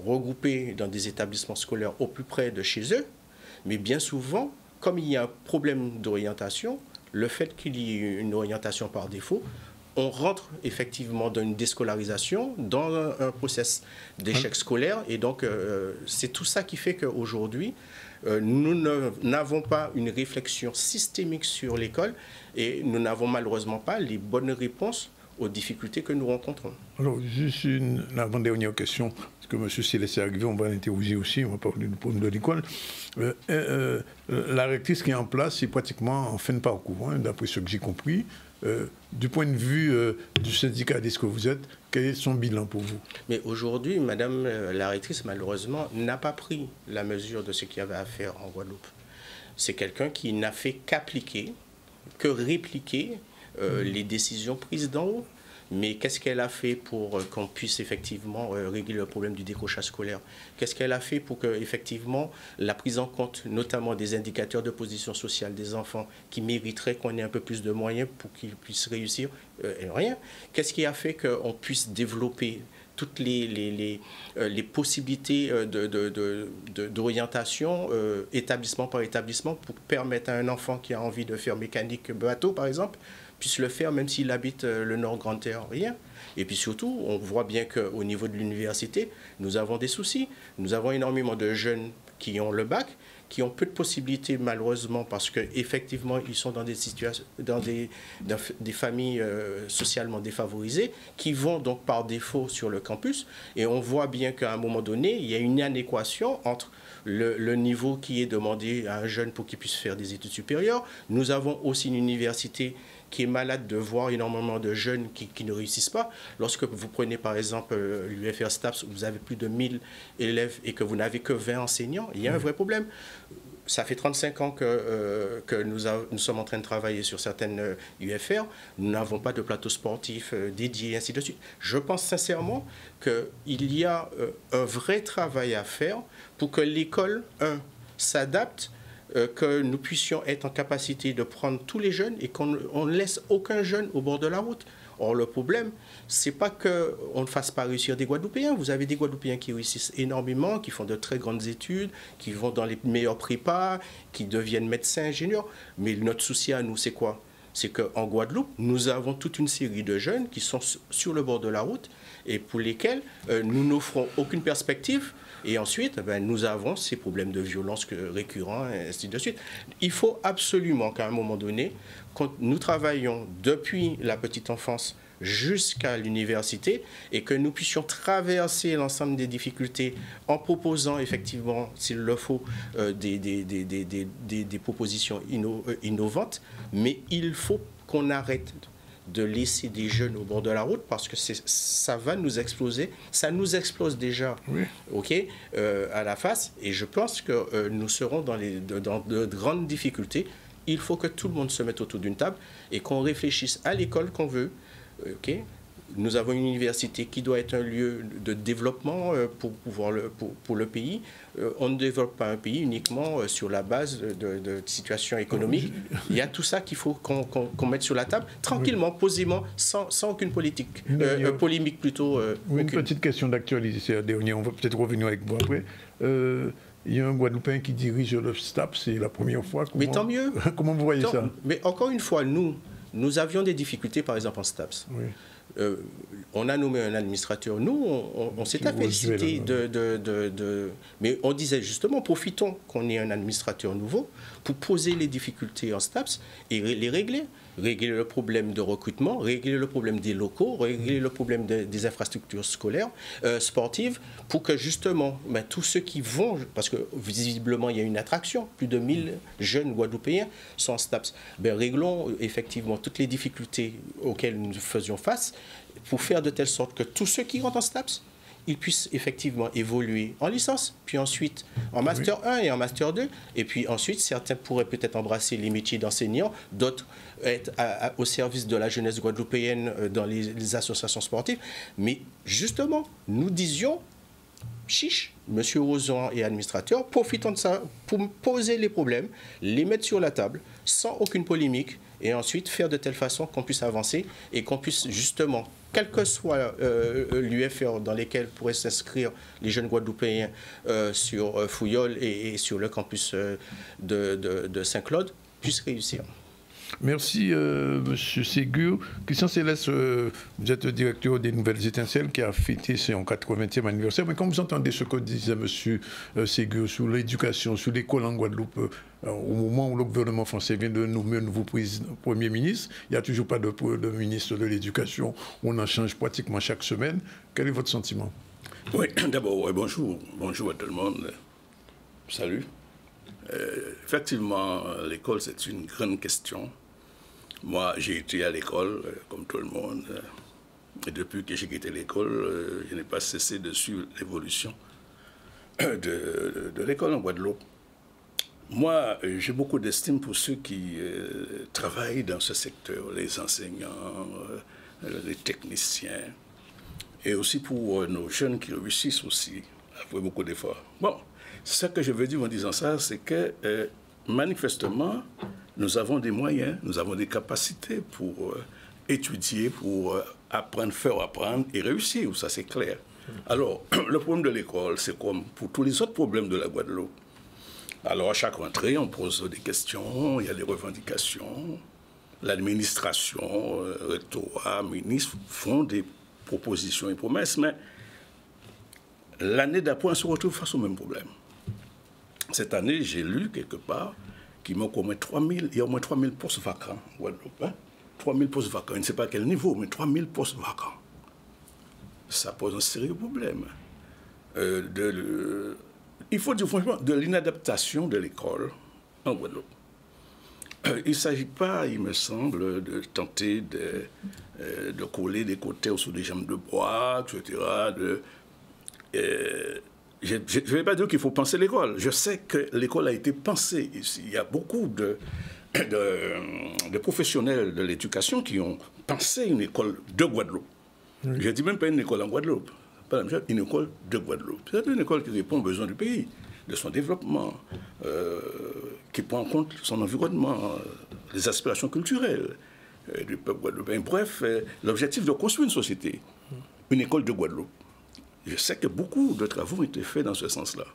regroupés dans des établissements scolaires au plus près de chez eux. Mais bien souvent, comme il y a un problème d'orientation, le fait qu'il y ait une orientation par défaut, on rentre effectivement dans une déscolarisation, dans un process d'échec scolaire. Et donc, c'est tout ça qui fait qu'aujourd'hui, nous n'avons pas une réflexion systémique sur l'école et nous n'avons malheureusement pas les bonnes réponses aux difficultés que nous rencontrons. Alors, juste une avant-dernière question, parce que M. Céleste est arrivé, on va l'interroger aussi, on va parler du problème de l'école. La rectrice qui est en place, c'est pratiquement en fin de parcours, hein, d'après ce que j'ai compris. Du point de vue du syndicaliste que vous êtes, quel est son bilan pour vous? Mais aujourd'hui, Madame la rectrice, malheureusement, n'a pas pris la mesure de ce qu'il y avait à faire en Guadeloupe. C'est quelqu'un qui n'a fait qu'appliquer, que répliquer les décisions prises d'en haut. Mais qu'est-ce qu'elle a fait pour qu'on puisse effectivement régler le problème du décrochage scolaire? Qu'est-ce qu'elle a fait pour que effectivement la prise en compte, notamment des indicateurs de position sociale des enfants qui mériteraient qu'on ait un peu plus de moyens pour qu'ils puissent réussir? Rien. Qu'est-ce qui a fait qu'on puisse développer toutes les possibilités d'orientation établissement par établissement pour permettre à un enfant qui a envie de faire mécanique bateau, par exemple, puisse le faire même s'il habite le Nord Grande-Terre, rien. Et puis surtout, on voit bien qu'au niveau de l'université, nous avons des soucis. Nous avons énormément de jeunes qui ont le bac, qui ont peu de possibilités malheureusement parce qu'effectivement ils sont dans des situations, dans des familles socialement défavorisées qui vont donc par défaut sur le campus et on voit bien qu'à un moment donné il y a une inadéquation entre le niveau qui est demandé à un jeune pour qu'il puisse faire des études supérieures. Nous avons aussi une université qui est malade de voir énormément de jeunes qui ne réussissent pas. Lorsque vous prenez par exemple l'UFR STAPS, où vous avez plus de 1000 élèves et que vous n'avez que 20 enseignants, il y a un vrai problème. Ça fait 35 ans que nous sommes en train de travailler sur certaines UFR. Nous n'avons pas de plateau sportif dédié, et ainsi de suite. Je pense sincèrement qu'il y a un vrai travail à faire pour que l'école, s'adapte, que nous puissions être en capacité de prendre tous les jeunes et qu'on ne laisse aucun jeune au bord de la route. Or, le problème, ce n'est pas qu'on ne fasse pas réussir des Guadeloupéens. Vous avez des Guadeloupéens qui réussissent énormément, qui font de très grandes études, qui vont dans les meilleurs prépas, qui deviennent médecins, ingénieurs. Mais notre souci à nous, c'est quoi? C'est qu'en Guadeloupe, nous avons toute une série de jeunes qui sont sur le bord de la route et pour lesquels nous n'offrons aucune perspective. Et ensuite, nous avons ces problèmes de violence récurrents, et ainsi de suite. Il faut absolument qu'à un moment donné, quand nous travaillons depuis la petite enfance jusqu'à l'université et que nous puissions traverser l'ensemble des difficultés en proposant effectivement, s'il le faut, des propositions innovantes. Mais il faut qu'on arrête de laisser des jeunes au bord de la route parce que ça va nous exploser. Ça nous explose déjà, oui. À la face. Et je pense que nous serons dans de grandes difficultés. Il faut que tout le monde se mette autour d'une table et qu'on réfléchisse à l'école qu'on veut. Nous avons une université qui doit être un lieu de développement pour le pays. On ne développe pas un pays uniquement sur la base de situation économique. Il y a tout ça qu'il faut qu'on mette sur la table, tranquillement, posément, sans aucune politique, polémique plutôt. Une petite question d'actualité, c'est la dernière, on va peut-être revenir avec vous après. Il y a un Guadeloupéen qui dirige le STAPS, c'est la première fois. Mais tant mieux. Comment vous voyez ça? Mais encore une fois, nous avions des difficultés, par exemple, en STAPS. Oui. On a nommé un administrateur. Nous, on s'était félicité mais on disait justement, profitons qu'on ait un administrateur nouveau pour poser les difficultés en STAPS et les régler. Régler le problème de recrutement, régler le problème des locaux, régler le problème des infrastructures scolaires, sportives, pour que justement, tous ceux qui vont, parce que visiblement il y a une attraction, plus de 1000 jeunes Guadeloupéens sont en STAPS, réglons effectivement toutes les difficultés auxquelles nous faisions face, pour faire de telle sorte que tous ceux qui rentrent en STAPS, ils puissent effectivement évoluer en licence, puis ensuite en Master 1 et en Master 2, et puis ensuite certains pourraient peut-être embrasser les métiers d'enseignants, d'autres être au service de la jeunesse guadeloupéenne dans les associations sportives. Mais justement, nous disions, chiche, monsieur Rosan et administrateur, profitons de ça pour poser les problèmes, les mettre sur la table, sans aucune polémique, et ensuite faire de telle façon qu'on puisse avancer et qu'on puisse justement, quel que soit l'UFR dans lesquels pourraient s'inscrire les jeunes Guadeloupéens sur Fouillol et sur le campus de Saint-Claude, puissent réussir. Merci, M. Ségur. Christian Céleste, vous êtes le directeur des Nouvelles Étincelles qui a fêté son 80e anniversaire. Mais quand vous entendez ce que disait M. Ségur sur l'éducation, sur l'école en Guadeloupe, au moment où le gouvernement français vient de nommer un nouveau Premier ministre, il n'y a toujours pas de ministre de l'Éducation. On en change pratiquement chaque semaine. Quel est votre sentiment? Oui, d'abord, bonjour. Bonjour à tout le monde. Salut. Effectivement, l'école, c'est une grande question. Moi, j'ai été à l'école, comme tout le monde. Et depuis que j'ai quitté l'école, je n'ai pas cessé de suivre l'évolution de l'école en Guadeloupe. Moi, j'ai beaucoup d'estime pour ceux qui travaillent dans ce secteur, les enseignants, les techniciens, et aussi pour nos jeunes qui réussissent aussi, après beaucoup d'efforts. Bon. Ce que je veux dire en disant ça, c'est que manifestement, nous avons des moyens, nous avons des capacités pour étudier, pour apprendre, faire apprendre et réussir, ça c'est clair. Alors, le problème de l'école, c'est comme pour tous les autres problèmes de la Guadeloupe. Alors, à chaque rentrée, on pose des questions, il y a des revendications. l'administration, rectorat, ministre font des propositions et promesses, mais l'année d'après, on se retrouve face au même problème. Cette année, j'ai lu quelque part qu'il manque au moins 3000, il y a au moins 3000 postes vacants en Guadeloupe. 3000 postes vacants, je ne sais pas à quel niveau, mais 3000 postes vacants. Ça pose un sérieux problème. Il faut dire franchement de l'inadaptation de l'école en Guadeloupe. Il ne s'agit pas, il me semble, de tenter de coller des côtés sous des jambes de bois, etc. Je ne vais pas dire qu'il faut penser l'école. Je sais que l'école a été pensée ici. Il y a beaucoup de professionnels de l'éducation qui ont pensé une école de Guadeloupe. Oui. Je ne dis même pas une école en Guadeloupe. Pas une école de Guadeloupe. C'est une école qui répond aux besoins du pays, de son développement, qui prend en compte son environnement, les aspirations culturelles du peuple guadeloupéen. Bref, l'objectif de construire une société, une école de Guadeloupe. Je sais que beaucoup de travaux ont été faits dans ce sens-là.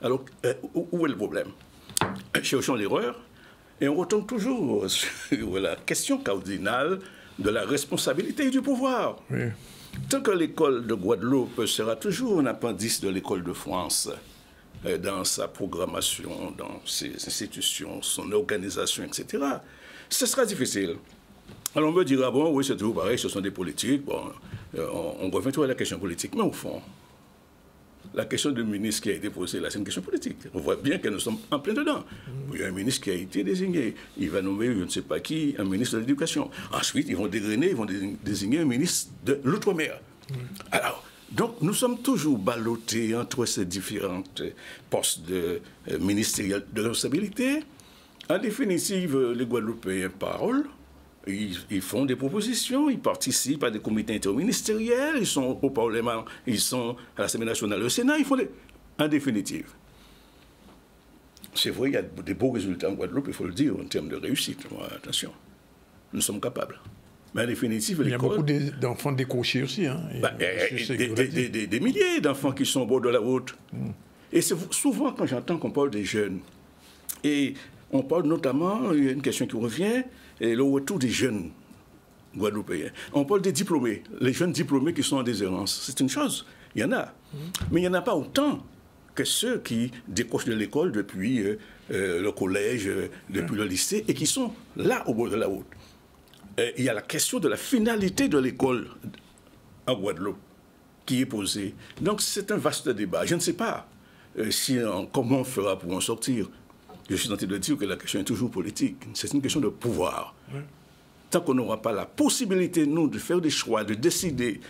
Alors, où est le problème? Cherchons l'erreur et on retombe toujours sur la question cardinale de la responsabilité et du pouvoir. Oui. Tant que l'école de Guadeloupe sera toujours un appendice de l'école de France dans sa programmation, dans ses institutions, son organisation, etc., ce sera difficile. Alors on me dira, bon, oui, c'est toujours pareil, ce sont des politiques, bon, on revient toujours à la question politique, mais au fond, la question du ministre qui a été posée là, c'est une question politique. On voit bien que nous sommes en plein dedans. Il y a un ministre qui a été désigné. Il va nommer, je ne sais pas qui, un ministre de l'Éducation. Ensuite, ils vont dégrainer, ils vont désigner un ministre de l'Outre-mer. Alors, donc, nous sommes toujours ballottés entre ces différents postes ministériels de responsabilité. En définitive, les Guadeloupéens parlent. Ils font des propositions, ils participent à des comités interministériels, ils sont au Parlement, ils sont à l'Assemblée nationale, au Sénat, ils font des... En définitive, c'est vrai, il y a des beaux résultats en Guadeloupe, il faut le dire, en termes de réussite. Attention, nous sommes capables. Mais en définitive, il y a beaucoup d'enfants décrochés aussi. Hein, des milliers d'enfants qui sont au bord de la route. Et c'est souvent quand j'entends qu'on parle des jeunes, et on parle notamment, il y a une question qui revient, et le retour des jeunes Guadeloupéens. On parle des diplômés, les jeunes diplômés qui sont en déshérence. C'est une chose, il y en a. Mais il n'y en a pas autant que ceux qui décrochent de l'école depuis le collège, depuis le lycée, et qui sont là au bord de la route. Il y a la question de la finalité de l'école en Guadeloupe qui est posée. Donc c'est un vaste débat. Je ne sais pas comment on fera pour en sortir. Je suis tenté de dire que la question est toujours politique. C'est une question de pouvoir. Oui. Tant qu'on n'aura pas la possibilité, nous, de faire des choix, de décider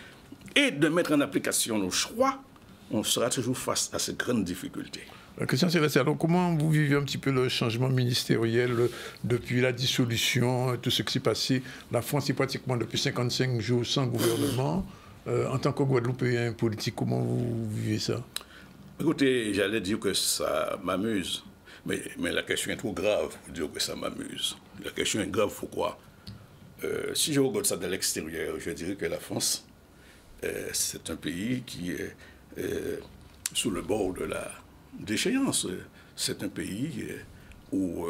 et de mettre en application nos choix, on sera toujours face à ces grandes difficultés. Christian Célestin, alors comment vous vivez un petit peu le changement ministériel depuis la dissolution, tout ce qui s'est passé? La France est pratiquement depuis 55 jours sans gouvernement. En tant que Guadeloupéen politique, comment vous vivez ça? Écoutez, j'allais dire que ça m'amuse. Mais la question est trop grave pour dire que ça m'amuse. La question est grave, pourquoi? Si je regarde ça de l'extérieur, je dirais que la France, c'est un pays qui est sous le bord de la déchéance. C'est un pays où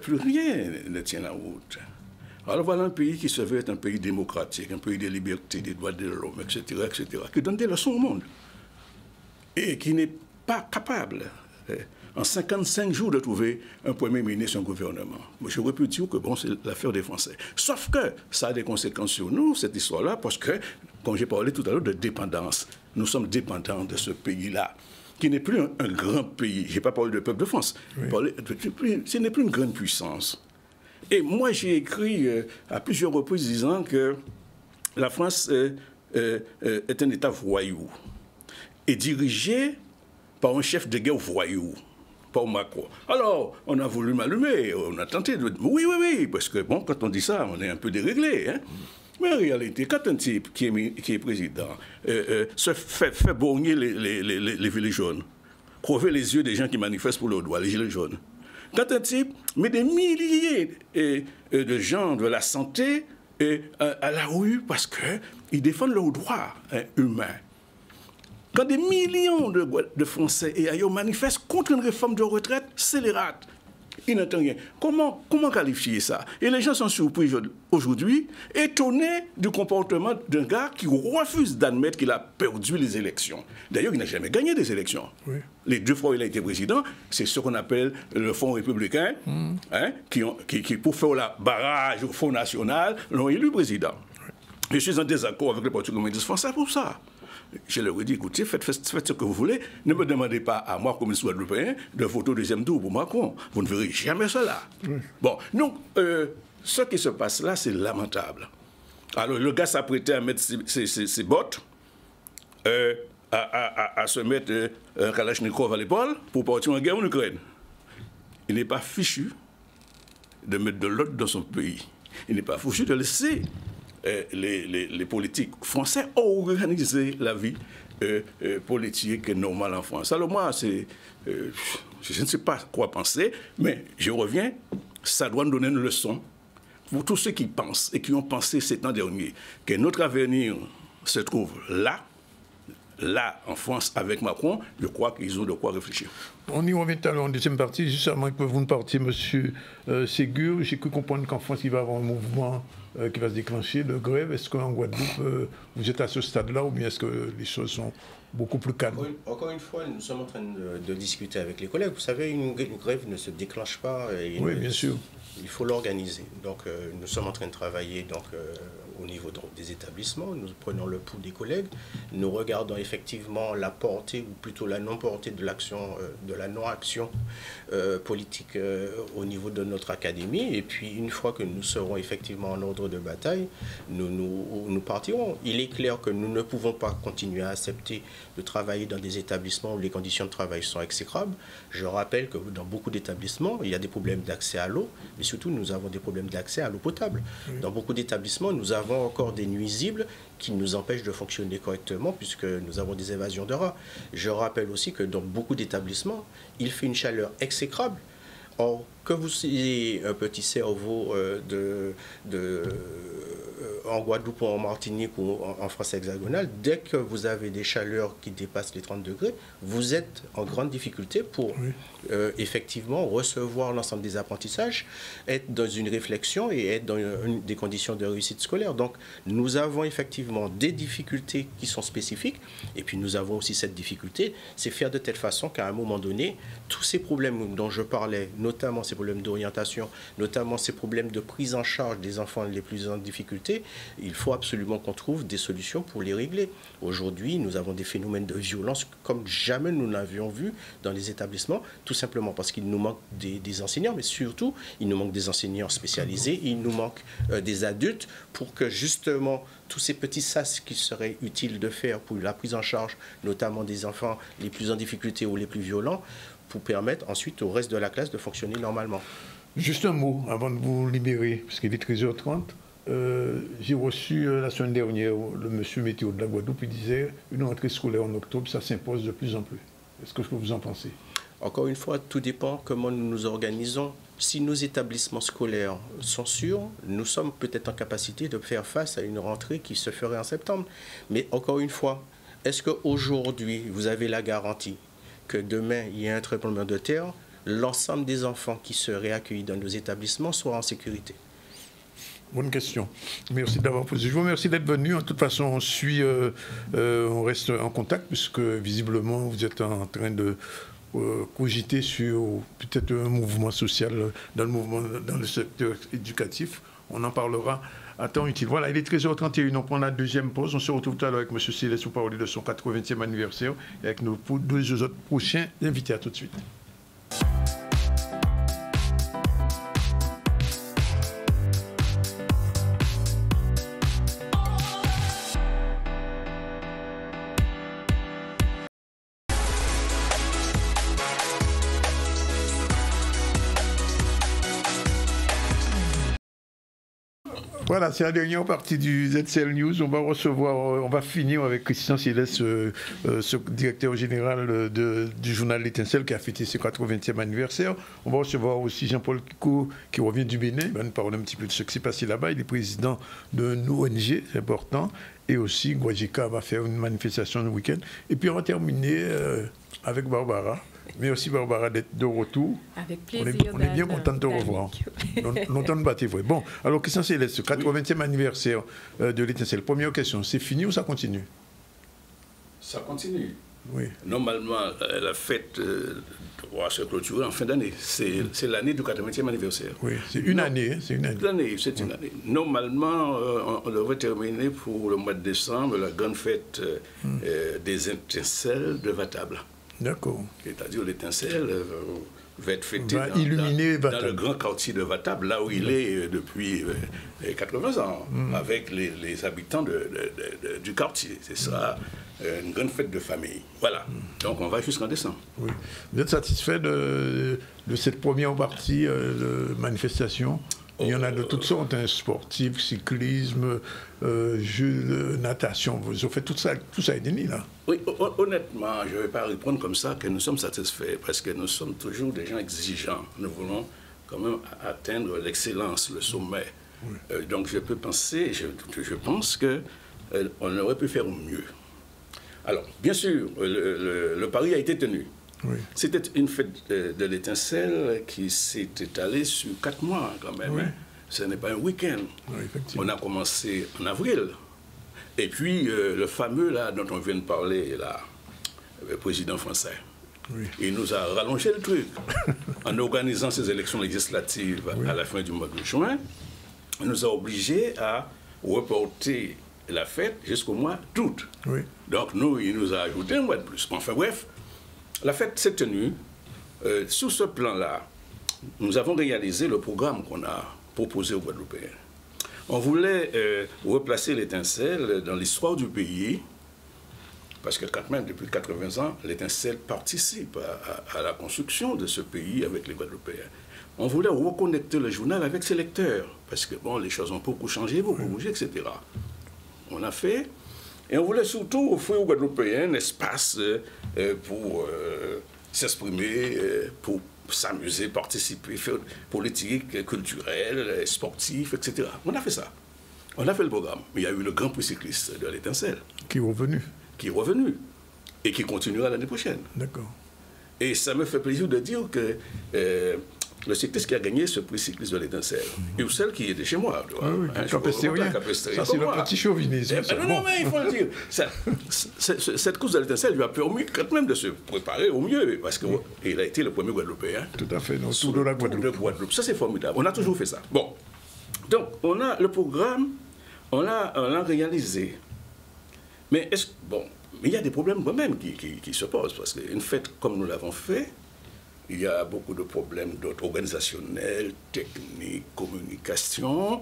plus rien ne tient la route. Alors voilà un pays qui se veut être un pays démocratique, un pays de liberté, des droits de l'homme, etc., qui donne des leçons au monde et qui n'est pas capable en 55 jours de trouver un Premier ministre, un gouvernement. J'aurais pu dire que bon, c'est l'affaire des Français. Sauf que ça a des conséquences sur nous, cette histoire-là, parce que, comme j'ai parlé tout à l'heure de dépendance, nous sommes dépendants de ce pays-là, qui n'est plus un grand pays. Je n'ai pas parlé du peuple de France. Oui. Ce n'est plus une grande puissance. Et moi, j'ai écrit à plusieurs reprises disant que la France est un État voyou et dirigé par un chef de guerre voyou. Macron. Alors, on a voulu m'allumer, on a tenté de... Oui, parce que, bon, quand on dit ça, on est un peu déréglé, hein. Mais en réalité, quand un type qui est président se fait borgner les gilets jaunes, crever les yeux des gens qui manifestent pour leurs droits, les gilets jaunes, quand un type met des milliers de gens de la santé à la rue parce qu'ils défendent leurs droits humains, quand des millions de Français et ailleurs manifestent contre une réforme de retraite scélérate, il n'entend rien. Comment qualifier ça? Et les gens sont surpris aujourd'hui, étonnés du comportement d'un gars qui refuse d'admettre qu'il a perdu les élections. D'ailleurs, il n'a jamais gagné des élections. Oui. Les 2 fois où il a été président, c'est ce qu'on appelle le Front républicain, qui, pour faire la barrage au Front national, l'ont élu président. Je suis en désaccord avec le Parti communiste français pour ça. Je leur ai dit, écoutez, faites ce que vous voulez. Ne me demandez pas à moi, comme ministre européen, de voter au 2e tour pour Macron. Vous ne verrez jamais cela. Oui. Bon, donc, ce qui se passe là, c'est lamentable. Alors, le gars s'apprêtait à mettre ses bottes, à se mettre un Kalachnikov à l'épaule pour partir en guerre en Ukraine. Il n'est pas fichu de mettre de l'ordre dans son pays. Il n'est pas fichu de laisser les politiques français organiser la vie politique normale en France. Alors moi, je ne sais pas quoi penser, mais je reviens, ça doit nous donner une leçon pour tous ceux qui pensent et qui ont pensé ces temps derniers que notre avenir se trouve là, en France, avec Macron. Je crois qu'ils ont de quoi réfléchir. On y revient tout à l'heure en deuxième partie. Juste avant que vous ne partiez, M. Ségur, j'ai cru comprendre qu'en France, il va y avoir un mouvement qui va se déclencher de grève. Est-ce qu'en Guadeloupe, vous êtes à ce stade-là ou bien est-ce que les choses sont beaucoup plus calmes? Encore une fois, nous sommes en train de discuter avec les collègues. Vous savez, une grève ne se déclenche pas. Oui, bien sûr. Il faut l'organiser. Donc, nous sommes en train de travailler au niveau des établissements. Nous prenons le pouls des collègues. Nous regardons effectivement la portée, ou plutôt la non-portée de l'action, de la non-action politique au niveau de notre académie. Et puis, une fois que nous serons effectivement en ordre de bataille, nous partirons. Il est clair que nous ne pouvons pas continuer à accepter de travailler dans des établissements où les conditions de travail sont exécrables. Je rappelle que dans beaucoup d'établissements, il y a des problèmes d'accès à l'eau, mais surtout, nous avons des problèmes d'accès à l'eau potable. Oui. Dans beaucoup d'établissements, nous avons encore des nuisibles qui nous empêchent de fonctionner correctement puisque nous avons des évasions de rats. Je rappelle aussi que dans beaucoup d'établissements, il fait une chaleur exécrable. Or, que vous ayez un petit cerveau en Guadeloupe ou en Martinique ou en France hexagonale, dès que vous avez des chaleurs qui dépassent les 30 degrés, vous êtes en grande difficulté pour effectivement recevoir l'ensemble des apprentissages, être dans une réflexion et être dans des conditions de réussite scolaire. Donc, nous avons effectivement des difficultés qui sont spécifiques et puis nous avons aussi cette difficulté, c'est faire de telle façon qu'à un moment donné, tous ces problèmes dont je parlais, notamment ces problèmes d'orientation, notamment ces problèmes de prise en charge des enfants les plus en difficulté, il faut absolument qu'on trouve des solutions pour les régler. Aujourd'hui, nous avons des phénomènes de violence comme jamais nous n'avions vu dans les établissements, tout simplement parce qu'il nous manque des enseignants, mais surtout, il nous manque des enseignants spécialisés, il nous manque des adultes pour que justement tous ces petits sas qu'il serait utile de faire pour la prise en charge, notamment des enfants les plus en difficulté ou les plus violents, pour permettre ensuite au reste de la classe de fonctionner normalement. Juste un mot avant de vous libérer, parce qu'il est 13h30. J'ai reçu la semaine dernière le monsieur météo de la Guadeloupe, il disait une rentrée scolaire en octobre, ça s'impose de plus en plus. Est-ce que vous en pensez? Encore une fois, tout dépend comment nous nous organisons. Si nos établissements scolaires sont sûrs, nous sommes peut-être en capacité de faire face à une rentrée qui se ferait en septembre. Mais encore une fois, est-ce qu'aujourd'hui, vous avez la garantie que demain, il y a un tremblement de terre, l'ensemble des enfants qui seraient accueillis dans nos établissements soient en sécurité? Bonne question. Merci d'avoir posé. Je vous remercie d'être venu. En toute façon, on reste en contact puisque visiblement, vous êtes en train de cogiter sur peut-être un mouvement social dans le secteur éducatif. On en parlera à temps utile. Voilà, il est 13h31. On prend la deuxième pause. On se retrouve tout à l'heure avec M. Céleste pour parler de son 80e anniversaire et avec nos deux autres prochains invités. À tout de suite. Voilà, c'est la dernière partie du ZCL News. On va finir avec Christian Céleste, ce directeur général du journal L'Étincelle qui a fêté ses 80e anniversaire. On va recevoir aussi Jean-Paul Kiko qui revient du Bénin. Il va nous parler un petit peu de ce qui s'est passé là-bas. Il est président d'une ONG, c'est important. Et aussi, Guajika va faire une manifestation le week-end. Et puis on va terminer avec Barbara, Merci Barbara d'être de retour. Avec plaisir. On est bien content de te revoir. Longtemps de battre vrai. Bon, alors Christian Céleste, 80e anniversaire de l'Étincelle. Première question, c'est fini ou ça continue? Ça continue. Oui. Normalement, la fête doit se clôturer en fin d'année. C'est l'année du 80e anniversaire. Oui, c'est une année. C'est une année. C'est une année. Normalement, on devrait terminer pour le mois de décembre la grande fête des étincelles de Vatable. D'accord. C'est-à-dire l'étincelle va être fêté dans le grand quartier de Vatable, là où il est depuis 80 ans, avec les habitants du quartier. C'est ça, une grande fête de famille. Voilà. Donc on va jusqu'en décembre. Oui. Vous êtes satisfait de cette première partie de manifestation? Il y en a de toutes sortes, hein, sportifs, cyclisme, jeux, natation. Vous avez fait tout ça est déni, là. Oui, honnêtement, je ne vais pas répondre comme ça que nous sommes satisfaits, parce que nous sommes toujours des gens exigeants. Nous voulons quand même atteindre l'excellence, le sommet. Oui. Donc je peux penser, je pense qu'on aurait pu faire mieux. Alors, bien sûr, le pari a été tenu. Oui. C'était une fête de l'étincelle qui s'est étalée sur 4 mois quand même. Oui. Ce n'est pas un week-end. Oui, on a commencé en avril. Et puis le fameux là dont on vient de parler, là, le président français, il nous a rallongé le truc en organisant ces élections législatives à la fin du mois de juin. Il nous a obligés à reporter la fête jusqu'au mois d'août. Oui. Donc nous, il nous a ajouté un mois de plus. Enfin bref, la fête s'est tenue. Sur ce plan-là, nous avons réalisé le programme qu'on a proposé aux Guadeloupéens. On voulait replacer l'étincelle dans l'histoire du pays, parce que quand même, depuis 80 ans, l'étincelle participe à la construction de ce pays avec les Guadeloupéens. On voulait reconnecter le journal avec ses lecteurs, parce que bon, les choses ont beaucoup changé, beaucoup bougé, etc. On a fait, et on voulait surtout offrir aux Guadeloupéens un espace pour s'exprimer, pour s'amuser, participer, faire politique, culturelle, sportif, etc. On a fait ça. On a fait le programme. Il y a eu le grand prix cycliste de l'Étincelle. Qui est revenu. Qui est revenu. Et qui continuera l'année prochaine. D'accord. Et ça me fait plaisir de dire que le cycliste qui a gagné ce prix cycliste de l'Étincelle, et celle qui est de chez moi. Oui, oui, ça, c'est le petit chauvinisme. Non, mais il faut le dire. Cette course de l'Étincelle lui a permis quand même de se préparer au mieux, parce qu'il a été le premier Guadeloupéen. Tout à fait, autour de la Guadeloupe. Ça, c'est formidable. On a toujours fait ça. Bon. Donc, on a le programme, on l'a réalisé. Mais il y a des problèmes quand même qui se posent, parce qu'une fête comme nous l'avons fait, il y a beaucoup de problèmes organisationnels, techniques, communication,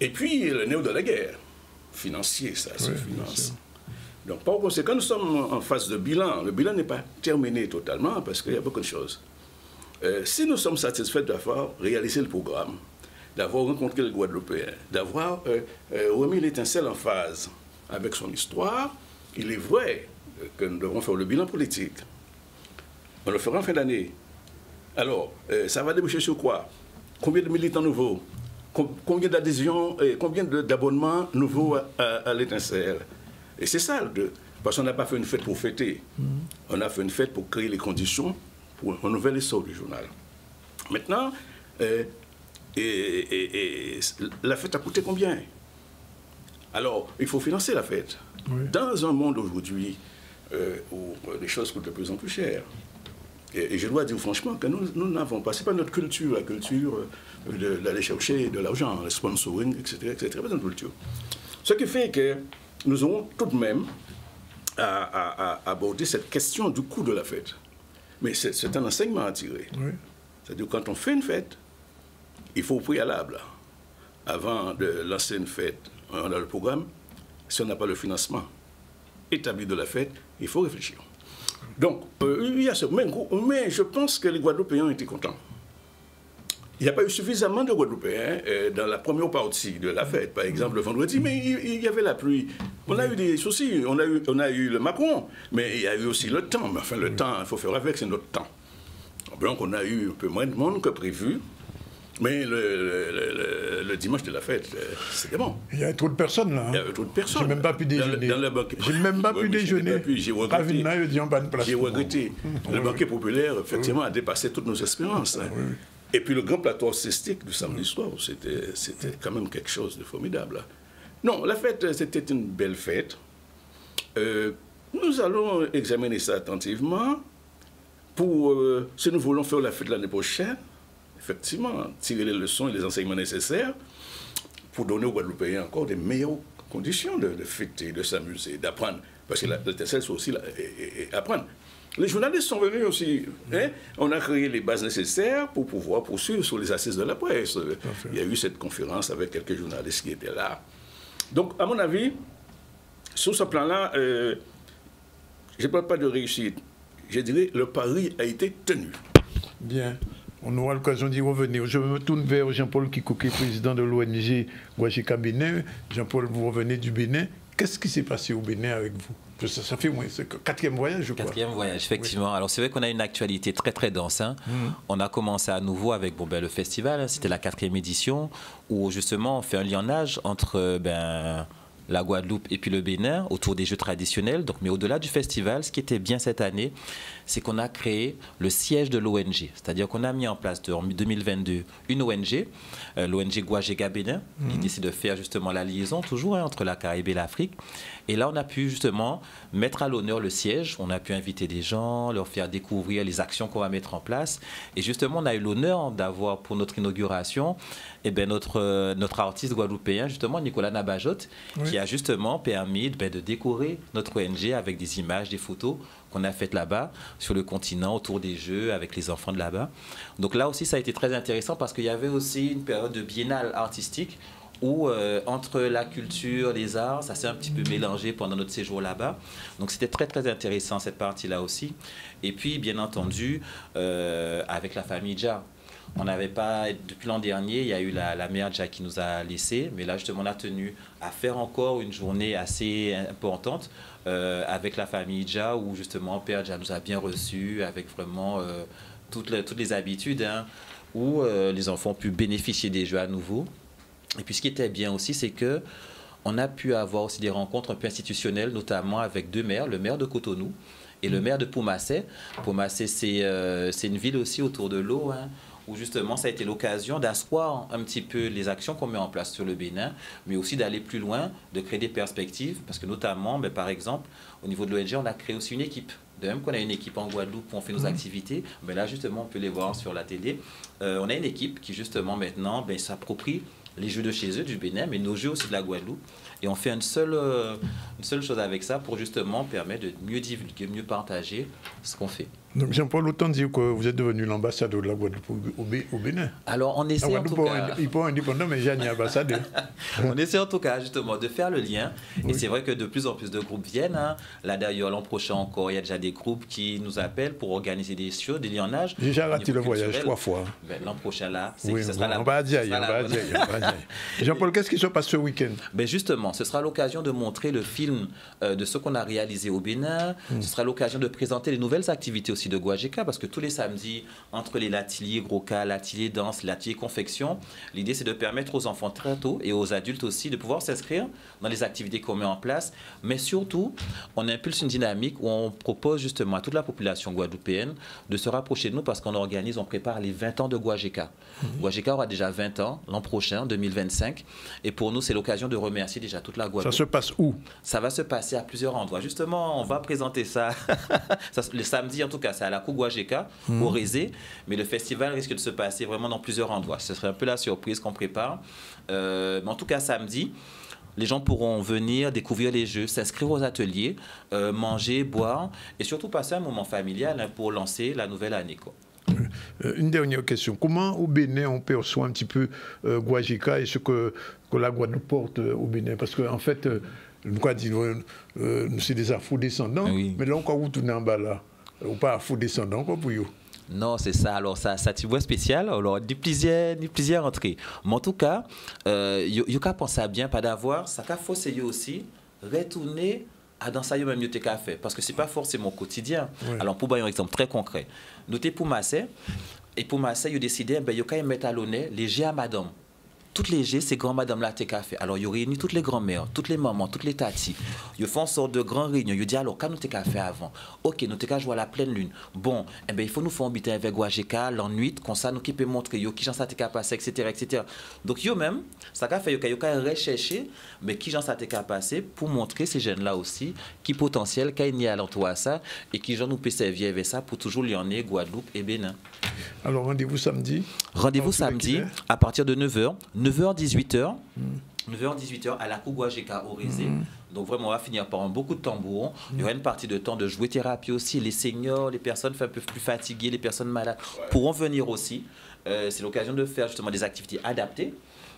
et puis le nerf de la guerre, financier, ça, c'est finance. Donc, par conséquent, nous sommes en phase de bilan. Le bilan n'est pas terminé totalement, parce qu'il y a beaucoup de choses. Si nous sommes satisfaits d'avoir réalisé le programme, d'avoir rencontré le Guadeloupéen, d'avoir remis l'étincelle en phase avec son histoire, il est vrai que nous devons faire le bilan politique. On le fera en fin d'année. Alors, ça va déboucher sur quoi? Combien de militants nouveaux? Combien d'adhésions et combien d'abonnements nouveaux à l'étincelle? Et c'est ça, parce qu'on n'a pas fait une fête pour fêter. On a fait une fête pour créer les conditions pour un nouvel essor du journal. Maintenant, la fête a coûté combien? Alors, il faut financer la fête. Oui. Dans un monde aujourd'hui où les choses coûtent de plus en plus cher, et je dois dire franchement que nous n'avons pas, ce n'est pas notre culture, la culture d'aller chercher de l'argent, le sponsoring, etc., etc., pas notre culture. Ce qui fait que nous aurons tout de même à aborder cette question du coût de la fête. Mais c'est un enseignement à tirer. Oui. C'est-à-dire quand on fait une fête, il faut au préalable, avant de lancer une fête, on a le programme, si on n'a pas le financement établi de la fête, il faut réfléchir. Donc, il y a ce mais je pense que les Guadeloupéens étaient contents. Il n'y a pas eu suffisamment de Guadeloupéens dans la première partie de la fête, par exemple le vendredi, mais il y avait la pluie. On a eu des soucis, on a eu le Macron, mais il y a eu aussi le temps. Mais enfin, le temps, il faut faire avec, c'est notre temps. Donc, on a eu un peu moins de monde que prévu. Mais le dimanche de la fête, c'était bon. Il y avait trop de personnes là. Hein. Il y avait trop de personnes. J'ai même pas pu déjeuner. J'ai même pas pu déjeuner. J'ai regretté. Le banquet populaire, effectivement, a dépassé toutes nos espérances. Hein. Et puis le grand plateau artistique du samedi soir, c'était quand même quelque chose de formidable. Non, la fête, c'était une belle fête. Nous allons examiner ça attentivement. Si nous voulons faire la fête l'année prochaine, effectivement, tirer les leçons et les enseignements nécessaires pour donner aux Guadeloupéens encore des meilleures conditions de fêter, de s'amuser, d'apprendre. Parce que l'essentiel, c'est aussi apprendre. Les journalistes sont venus aussi. Hein? On a créé les bases nécessaires pour pouvoir poursuivre sur les assises de la presse. Il y a eu cette conférence avec quelques journalistes qui étaient là. Donc, à mon avis, sur ce plan-là, je ne parle pas de réussite. Je dirais le pari a été tenu. Bien. On aura l'occasion d'y revenir. Je me tourne vers Jean-Paul Kikouké, président de l'ONG Guajeka Bénin. Jean-Paul, vous revenez du Bénin. Qu'est-ce qui s'est passé au Bénin avec vous? Ça fait moins, c'est le 4e voyage, je crois. 4e voyage, effectivement. Oui. Alors c'est vrai qu'on a une actualité très très dense. Hein. On a commencé à nouveau avec le festival. Hein. C'était la 4e édition où justement on fait un lionnage entre la Guadeloupe et puis le Bénin autour des jeux traditionnels. Donc, mais au-delà du festival, ce qui était bien cette année, c'est qu'on a créé le siège de l'ONG. C'est-à-dire qu'on a mis en place en 2022 une ONG, l'ONG Guajeka Bénin. L'idée, c'est de faire justement la liaison toujours entre la Caraïbe et l'Afrique. Et là, on a pu justement mettre à l'honneur le siège. On a pu inviter des gens, leur faire découvrir les actions qu'on va mettre en place. Et justement, on a eu l'honneur d'avoir pour notre inauguration notre artiste guadeloupéen, justement, Nicolas Nabajot, qui a justement permis de décorer notre ONG avec des images, des photos qu'on a faites là-bas, sur le continent, autour des Jeux, avec les enfants de là-bas. Donc là aussi, ça a été très intéressant parce qu'il y avait aussi une période de biennale artistique où entre la culture, les arts, ça s'est un petit peu mélangé pendant notre séjour là-bas. Donc c'était très très intéressant cette partie-là aussi. Et puis bien entendu, avec la famille Dja. On n'avait pas, depuis l'an dernier, il y a eu la mère Dja qui nous a laissés, mais là justement on a tenu à faire encore une journée assez importante avec la famille Dja, où justement Père Dja nous a bien reçus, avec vraiment toutes les habitudes, hein, où les enfants ont pu bénéficier des jeux à nouveau. Et puis ce qui était bien aussi, c'est que on a pu avoir aussi des rencontres un peu institutionnelles, notamment avec 2 maires, le maire de Cotonou et le maire de Poumassé. Poumassé, c'est une ville aussi autour de l'eau, hein, où justement ça a été l'occasion d'asseoir un petit peu les actions qu'on met en place sur le Bénin, mais aussi d'aller plus loin, de créer des perspectives, parce que notamment, par exemple, au niveau de l'ONG, on a créé aussi une équipe. De même qu'on a une équipe en Guadeloupe où on fait nos activités, là justement on peut les voir sur la télé. On a une équipe qui justement maintenant s'approprie les jeux de chez eux, du Bénin, mais nos jeux aussi de la Guadeloupe. Et on fait une seule chose avec ça pour justement permettre de mieux divulguer, mieux partager ce qu'on fait. Donc Jean-Paul, autant dire que vous êtes devenu l'ambassadeur de la Guadeloupe au Bénin. Alors on essaie en tout cas... Il n'est pas indépendant, mais j'ai un ambassadeur. On essaie en tout cas justement de faire le lien. Et c'est vrai que de plus en plus de groupes viennent. Hein. Là d'ailleurs, l'an prochain encore, il y a déjà des groupes qui nous appellent pour organiser des shows, des liennages. J'ai déjà raté le voyage 3 fois. L'an prochain là, ce sera la... On va dire. Jean-Paul, qu'est-ce qui se passe ce week-end? Justement, ce sera l'occasion de montrer le film de ce qu'on a réalisé au Bénin. Ce sera l'occasion de présenter les nouvelles activités aussi de Guajeka, parce que tous les samedis, entre l'atelier Groka, l'atelier danse, l'atelier confection, l'idée c'est de permettre aux enfants très tôt et aux adultes aussi de pouvoir s'inscrire dans les activités qu'on met en place. Mais surtout, on impulse une dynamique où on propose justement à toute la population guadeloupéenne de se rapprocher de nous, parce qu'on organise, on prépare les 20 ans de Guajeka. Guajeka aura déjà 20 ans l'an prochain, 2025. Et pour nous, c'est l'occasion de remercier déjà toute la Guadeloupe. Ça se passe où? Ça va se passer à plusieurs endroits. Justement, on va présenter ça, le samedi en tout cas, c'est à la cour Guajeka, au Rézé, mais le festival risque de se passer vraiment dans plusieurs endroits. Ce serait un peu la surprise qu'on prépare. Mais en tout cas, samedi, les gens pourront venir découvrir les jeux, s'inscrire aux ateliers, manger, boire et surtout passer un moment familial pour lancer la nouvelle année, quoi. Une dernière question. Comment au Bénin on perçoit un petit peu Guajeka et ce que la Guadeloupe porte au Bénin? Parce qu'en fait, nous c'est des afro-descendants, mais là on va retourner en bas là. Ou pas afro-descendants, quoi, pour vous? Non, c'est ça. Alors, ça tu vois spécial. Alors, plusieurs entrées. Mais en tout cas, il faut penser à bien, pas d'avoir, ça faut essayer aussi, retourner à dans ça, même mieux fait. Parce que ce n'est pas forcément quotidien. Oui. Alors, pour un exemple très concret, nous sommes pour Massé. Et pour Marseille, ils ont décidé, ben, ils ont mettre à l'honneur les G à madame. Toutes les G, c'est grand-madame là, t'es fait. Alors, ils ont réuni toutes les grand-mères, toutes les mamans, toutes les tatis. Ils font une sorte de grand réunion. Ils disent, alors, quand nous t'es fait avant, ok, nous t'es jouer à la pleine lune. Bon, eh ben, il faut nous faire habiter avec Guajeka, l'ennui, comme ça, nous qui peut montrer, qui j'en ça t'es passé, etc., etc. Donc, yo même, ça a fait, yo rechercher, mais qui j'en ça t'es passé pour montrer ces jeunes-là aussi, qui potentiel, qui n'y a à l'entour à ça, et qui j'en nous peut servir avec ça pour toujours Lyonnais, Guadeloupe et Bénin. Alors, rendez-vous samedi? Rendez-vous samedi à partir de 9h. 9h-18h. 9h-18h à la Kougouajeka au Rézé. Donc vraiment, on va finir par beaucoup de tambours. Il y aura une partie de temps de jouer thérapie aussi. Les seniors, les personnes un peu plus fatiguées, les personnes malades pourront venir aussi. C'est l'occasion de faire justement des activités adaptées.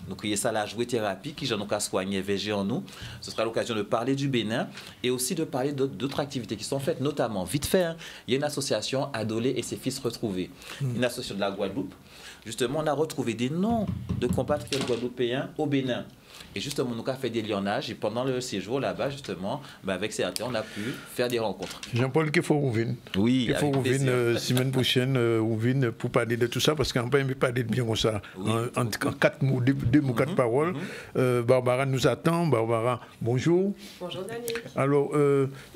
Donc, il y a ça, la jouer thérapie, qui j'en ai qu'à soigner VG en nous. Ce sera l'occasion de parler du Bénin et aussi de parler d'autres activités qui sont faites, notamment, vite fait, hein, il y a une association Adolé et ses fils retrouvés. Une association de la Guadeloupe. Justement, on a retrouvé des noms de compatriotes guadeloupéens au Bénin. Et justement, nous avons fait des lionnages et pendant le séjour là-bas, justement, bah, avec certains, on a pu faire des rencontres. Jean-Paul Keforovine. Oui, avec plaisir. Semaine prochaine, Ouvine, pour parler de tout ça, parce qu'on n'a pas aimé parler de bien comme ça. Oui. En 4 mots, 2 mots, 4 paroles. Barbara nous attend. Barbara, bonjour. Bonjour, Daniel. Alors,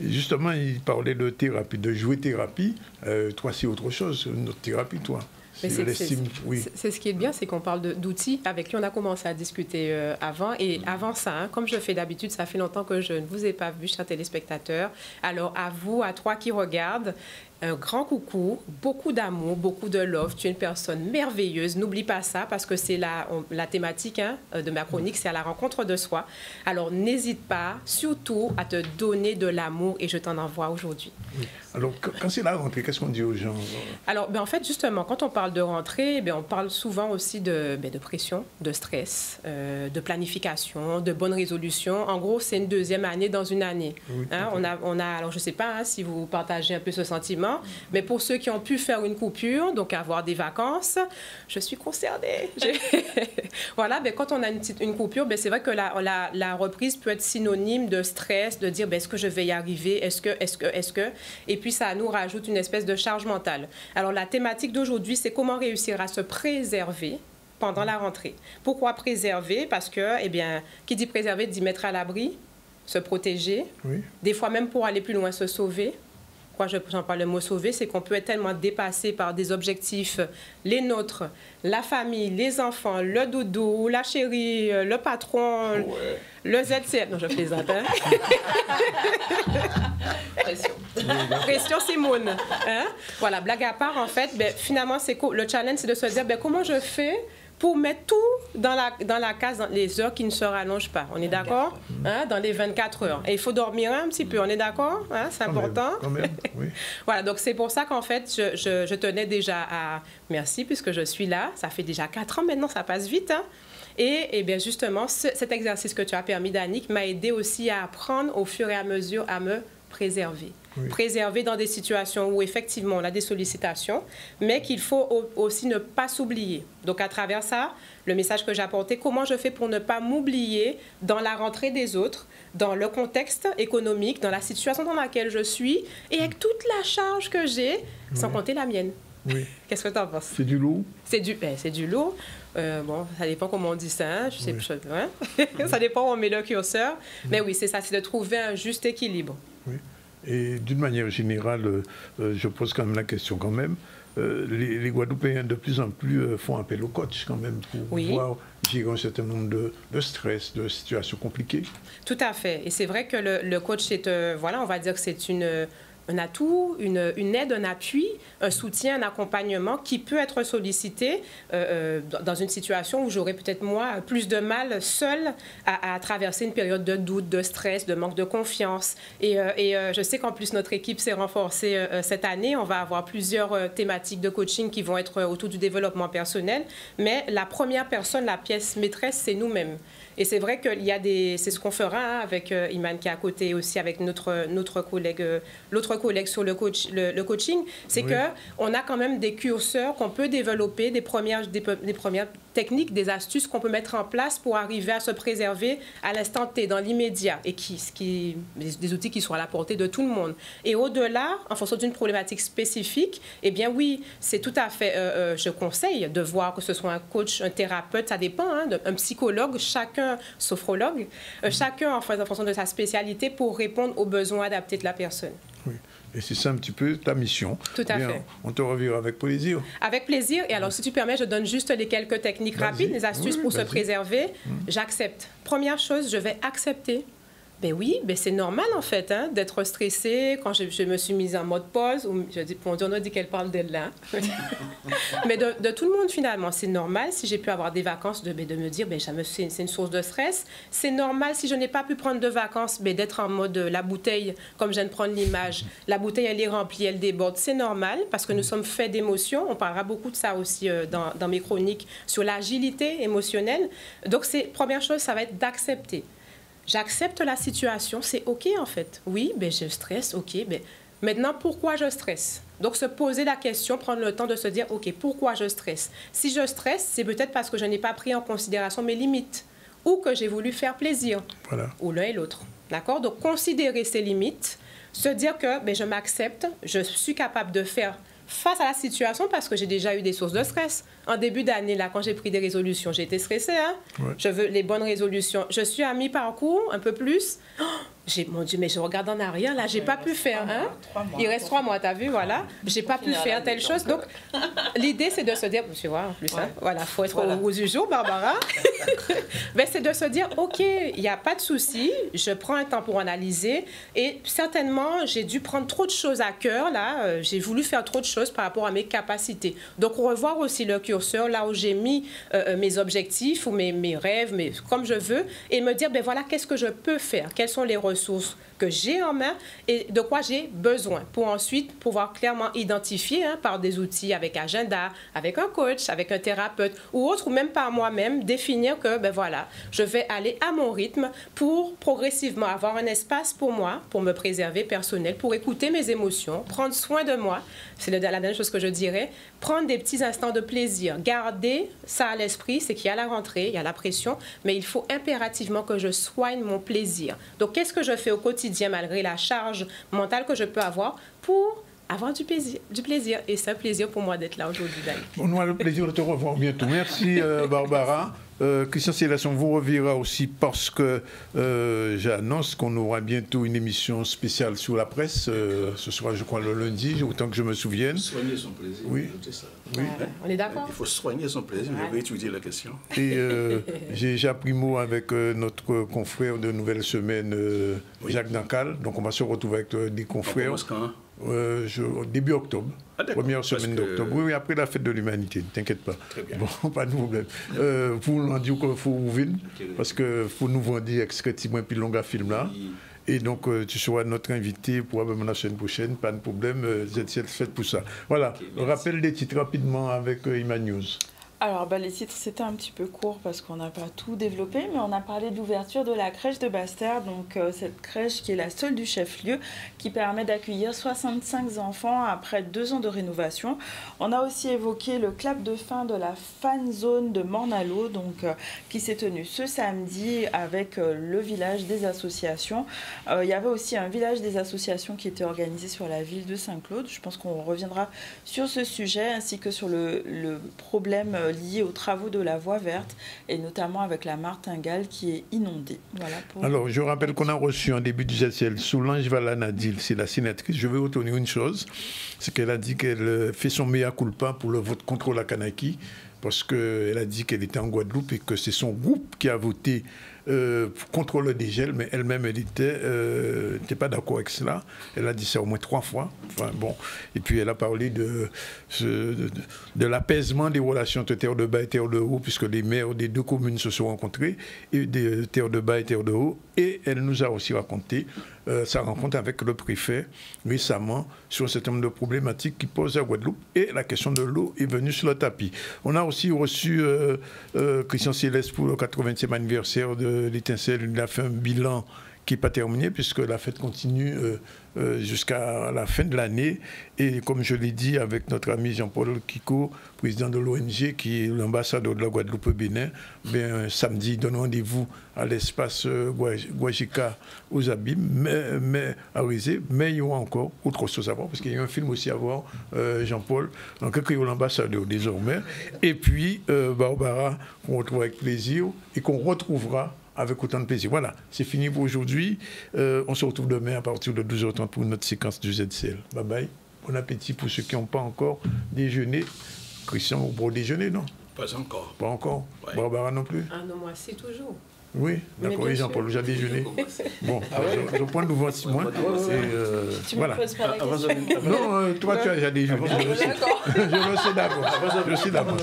justement, il parlait de thérapie, de jouer thérapie. Toi, c'est autre chose, notre thérapie, toi. C'est ce qui est bien, c'est qu'on parle d'outils avec qui on a commencé à discuter avant. Et avant ça, hein, comme je fais d'habitude, ça fait longtemps que je ne vous ai pas vu, chers téléspectateurs. Alors à vous, à toi qui regardent, un grand coucou, beaucoup d'amour, beaucoup de love. Tu es une personne merveilleuse. N'oublie pas ça parce que c'est la thématique hein, de ma chronique, c'est à la rencontre de soi. Alors n'hésite pas, surtout, à te donner de l'amour et je t'en envoie aujourd'hui. Oui. Alors quand c'est la rentrée, qu'est-ce qu'on dit aux gens? Alors en fait, justement, quand on parle de rentrée, on parle souvent aussi de pression, de stress, de planification, de bonnes résolutions. En gros, c'est une deuxième année dans une année. Oui, hein, on a, alors je ne sais pas hein, si vous partagez un peu ce sentiment. Mais pour ceux qui ont pu faire une coupure, donc avoir des vacances, je suis concernée. Voilà, quand on a une coupure, c'est vrai que la reprise peut être synonyme de stress, de dire est-ce que je vais y arriver, est-ce que, et puis ça nous rajoute une espèce de charge mentale. Alors la thématique d'aujourd'hui, c'est comment réussir à se préserver pendant la rentrée. Pourquoi préserver? Parce que, qui dit préserver dit mettre à l'abri, se protéger, oui. Des fois même pour aller plus loin, se sauver. Pourquoi j'en parle le mot sauver, c'est qu'on peut être tellement dépassé par des objectifs, les nôtres, la famille, les enfants, le doudou, la chérie, le patron, ouais. Le ZCF. Non, je plaisante. Hein? Pression. Pression, Simone. Hein? Voilà, blague à part, en fait, finalement, le challenge, c'est de se dire comment je fais pour mettre tout dans la case, dans les heures qui ne se rallongent pas. On est d'accord hein, dans les 24 heures. Et il faut dormir un petit peu, on est d'accord hein, c'est important. Quand même, oui. Voilà, donc c'est pour ça qu'en fait, je tenais déjà à... Merci, puisque je suis là. Ça fait déjà 4 ans maintenant, ça passe vite. Hein. Et bien justement, cet exercice que tu as permis, Danick, m'a aidé aussi à apprendre au fur et à mesure à me préserver. Oui. Préserver dans des situations où effectivement on a des sollicitations, mais qu'il faut aussi ne pas s'oublier. Donc à travers ça, le message que j'ai apporté, comment je fais pour ne pas m'oublier dans la rentrée des autres, dans le contexte économique, dans la situation dans laquelle je suis, et avec toute la charge que j'ai, oui. Sans compter la mienne. Oui. Qu'est-ce que tu en penses? C'est du lourd? C'est du lourd. Bon, ça dépend comment on dit ça. Hein? Je sais, oui. Hein? Ça dépend où on met le curseur. Oui. Mais oui, c'est ça, c'est de trouver un juste équilibre. Oui. Et d'une manière générale, je pose quand même la question quand même. Les Guadeloupéens de plus en plus font appel au coach quand même pour pouvoir gérer un certain nombre de stress, de situations compliquées. Tout à fait. Et c'est vrai que le coach, c'est, on va dire que c'est un atout, une aide, un appui, un soutien, un accompagnement qui peut être sollicité dans une situation où j'aurais peut-être, moi, plus de mal seule à traverser une période de doute, de stress, de manque de confiance. Et je sais qu'en plus, notre équipe s'est renforcée cette année. On va avoir plusieurs thématiques de coaching qui vont être autour du développement personnel. Mais la première personne, la pièce maîtresse, c'est nous-mêmes. Et c'est vrai qu'il y a c'est ce qu'on fera hein, avec Iman qui est à côté aussi, avec notre collègue, l'autre collègue sur le coaching, c'est oui. qu'on a quand même des curseurs qu'on peut développer, des premières techniques, des astuces qu'on peut mettre en place pour arriver à se préserver à l'instant T, dans l'immédiat, et des outils qui sont à la portée de tout le monde. Et au-delà, en fonction d'une problématique spécifique, eh bien oui, c'est tout à fait, je conseille de voir que ce soit un coach, un thérapeute, ça dépend, hein, un psychologue, chacun, sophrologue, chacun en fonction de sa spécialité pour répondre aux besoins adaptés de la personne. Oui. Et c'est ça un petit peu ta mission. Tout à fait. On te revient avec plaisir. Avec plaisir. Et alors, si tu permets, je donne juste les quelques techniques rapides, les astuces pour se préserver. J'accepte. Première chose, je vais accepter. Ben oui, ben c'est normal en fait, hein, d'être stressée. Quand je me suis mise en mode pause, je dis, on a dit qu'elle parle d'elle là. Mais de tout le monde finalement, c'est normal si j'ai pu avoir des vacances de me dire, ben c'est une source de stress. C'est normal si je n'ai pas pu prendre de vacances, ben, d'être en mode la bouteille, comme je viens de prendre l'image. La bouteille, elle est remplie, elle déborde. C'est normal parce que nous sommes faits d'émotions. On parlera beaucoup de ça aussi dans mes chroniques sur l'agilité émotionnelle. Donc, première chose, ça va être d'accepter. J'accepte la situation, c'est OK en fait. Oui, ben je stresse, OK. Ben, maintenant, pourquoi je stresse? Donc, se poser la question, prendre le temps de se dire, OK, pourquoi je stresse? Si je stresse, c'est peut-être parce que je n'ai pas pris en considération mes limites ou que j'ai voulu faire plaisir. Voilà. Ou l'un et l'autre. D'accord? Donc, considérer ses limites, se dire que ben, je m'accepte, je suis capable de faire face à la situation parce que j'ai déjà eu des sources de stress. En début d'année, là, quand j'ai pris des résolutions, j'ai été stressée. Hein? Ouais. Je veux les bonnes résolutions. Je suis à mi-parcours, un peu plus. Oh, mon Dieu, mais je regarde en arrière, là, j'ai pas pu faire. Hein? 3 mois, il reste 3 mois, t'as vu, voilà. J'ai pas pu faire telle chose. Donc, l'idée, c'est de se dire, tu vois, en plus, hein? Voilà, faut être au bout du jour, Barbara. Mais c'est de se dire, OK, il n'y a pas de souci, je prends un temps pour analyser. Et certainement, j'ai dû prendre trop de choses à cœur, là. J'ai voulu faire trop de choses par rapport à mes capacités. Donc, revoir aussi le curseur, là où j'ai mis mes objectifs ou mes rêves, comme je veux, et me dire, ben voilà, qu'est-ce que je peux faire? Quelles sont les ressources que j'ai en main et de quoi j'ai besoin pour ensuite pouvoir clairement identifier par des outils avec agenda, avec un coach, avec un thérapeute ou autre, ou même par moi-même, définir que, ben voilà, je vais aller à mon rythme pour progressivement avoir un espace pour moi, pour me préserver personnel, pour écouter mes émotions, prendre soin de moi. C'est la dernière chose que je dirais. Prendre des petits instants de plaisir. Garder ça à l'esprit, c'est qu'il y a la rentrée, il y a la pression, mais il faut impérativement que je soigne mon plaisir. Donc, qu'est-ce que je fais au quotidien malgré la charge mentale que je peux avoir pour avoir du plaisir. Et c'est un plaisir pour moi d'être là aujourd'hui, Dani. On a le plaisir de te revoir bientôt. Merci, Barbara. Christian Célestin vous reverra aussi parce que j'annonce qu'on aura bientôt une émission spéciale sur la presse. Ce sera, je crois, le lundi, autant que je me souvienne. Soigner son plaisir. Oui. Ça. Oui. On est d'accord. Il faut soigner son plaisir. Je vais étudier la question. Et j'ai pris mot avec notre confrère de Nouvelle Semaine, Jacques Dancal. Donc on va se retrouver avec des confrères. Début octobre. Première semaine d'octobre. Oui, après la fête de l'humanité, ne t'inquiète pas. Très bien. Bon, pas de problème. Pour nous dire qu'il faut ouvrir, parce qu'il faut nous vendre excrétivement puis longue film là. Et donc, tu seras notre invité probablement la semaine prochaine, pas de problème, ZCL fait pour ça. Voilà, rappel des titres rapidement avec Iman News. Alors, les titres, c'était un petit peu court parce qu'on n'a pas tout développé, mais on a parlé d'ouverture de la crèche de Basse-Terre, donc cette crèche qui est la seule du chef-lieu, qui permet d'accueillir 65 enfants après 2 ans de rénovation. On a aussi évoqué le clap de fin de la fan zone de Morne-à-l'Eau, donc qui s'est tenu ce samedi avec le village des associations. Il y avait aussi un village des associations qui était organisé sur la ville de Saint-Claude. Je pense qu'on reviendra sur ce sujet, ainsi que sur le problème liés aux travaux de la voie verte et notamment avec la Martingale qui est inondée. Voilà pour... Alors, je rappelle qu'on a reçu en début du GCL Solange Valanadil, c'est la sénatrice. Je veux retenir une chose, c'est qu'elle a dit qu'elle fait son mea culpa pour le vote contre la Kanaki, parce qu'elle a dit qu'elle était en Guadeloupe et que c'est son groupe qui a voté contre le dégel, mais elle-même, elle n'était pas d'accord avec cela. Elle a dit ça au moins 3 fois. Enfin, bon. Et puis, elle a parlé de l'apaisement des relations entre Terre de Bas et Terre de Haut, puisque les maires des 2 communes se sont rencontrés, et des Terre de Bas et Terre de Haut. Et elle nous a aussi raconté sa rencontre avec le préfet récemment sur un certain nombre de problématiques qui posent à Guadeloupe. Et la question de l'eau est venue sur le tapis. On a aussi reçu Christian Célestin pour le 80e anniversaire de l'Étincelle. Il a fait un bilan qui n'est pas terminée, puisque la fête continue jusqu'à la fin de l'année. Et comme je l'ai dit avec notre ami Jean-Paul Kiko, président de l'ONG, qui est l'ambassadeur de la Guadeloupe au Bénin, samedi, donne rendez-vous à l'espace Guajika aux Abîmes, mais à Rizé. Mais il y aura encore autre chose à voir, parce qu'il y a un film aussi à voir, Jean-Paul, donc qui est l'ambassadeur désormais. Et puis, Barbara, qu'on retrouve avec plaisir et qu'on retrouvera avec autant de plaisir. Voilà, c'est fini pour aujourd'hui. On se retrouve demain à partir de 12h30 pour notre séquence du ZCL. Bye bye. Bon appétit pour ceux qui n'ont pas encore déjeuné. Christian, au bon déjeuner, non? Pas encore. Pas encore. Ouais. Barbara non plus? Ah non, moi c'est toujours. Oui, d'accord, Jean-Paul, j'ai déjeuné. Bon, je prends devant moi. Tu me poses pas la question. Non, toi tu as déjà déjeuné. Je le sais d'abord. Je sais d'abord.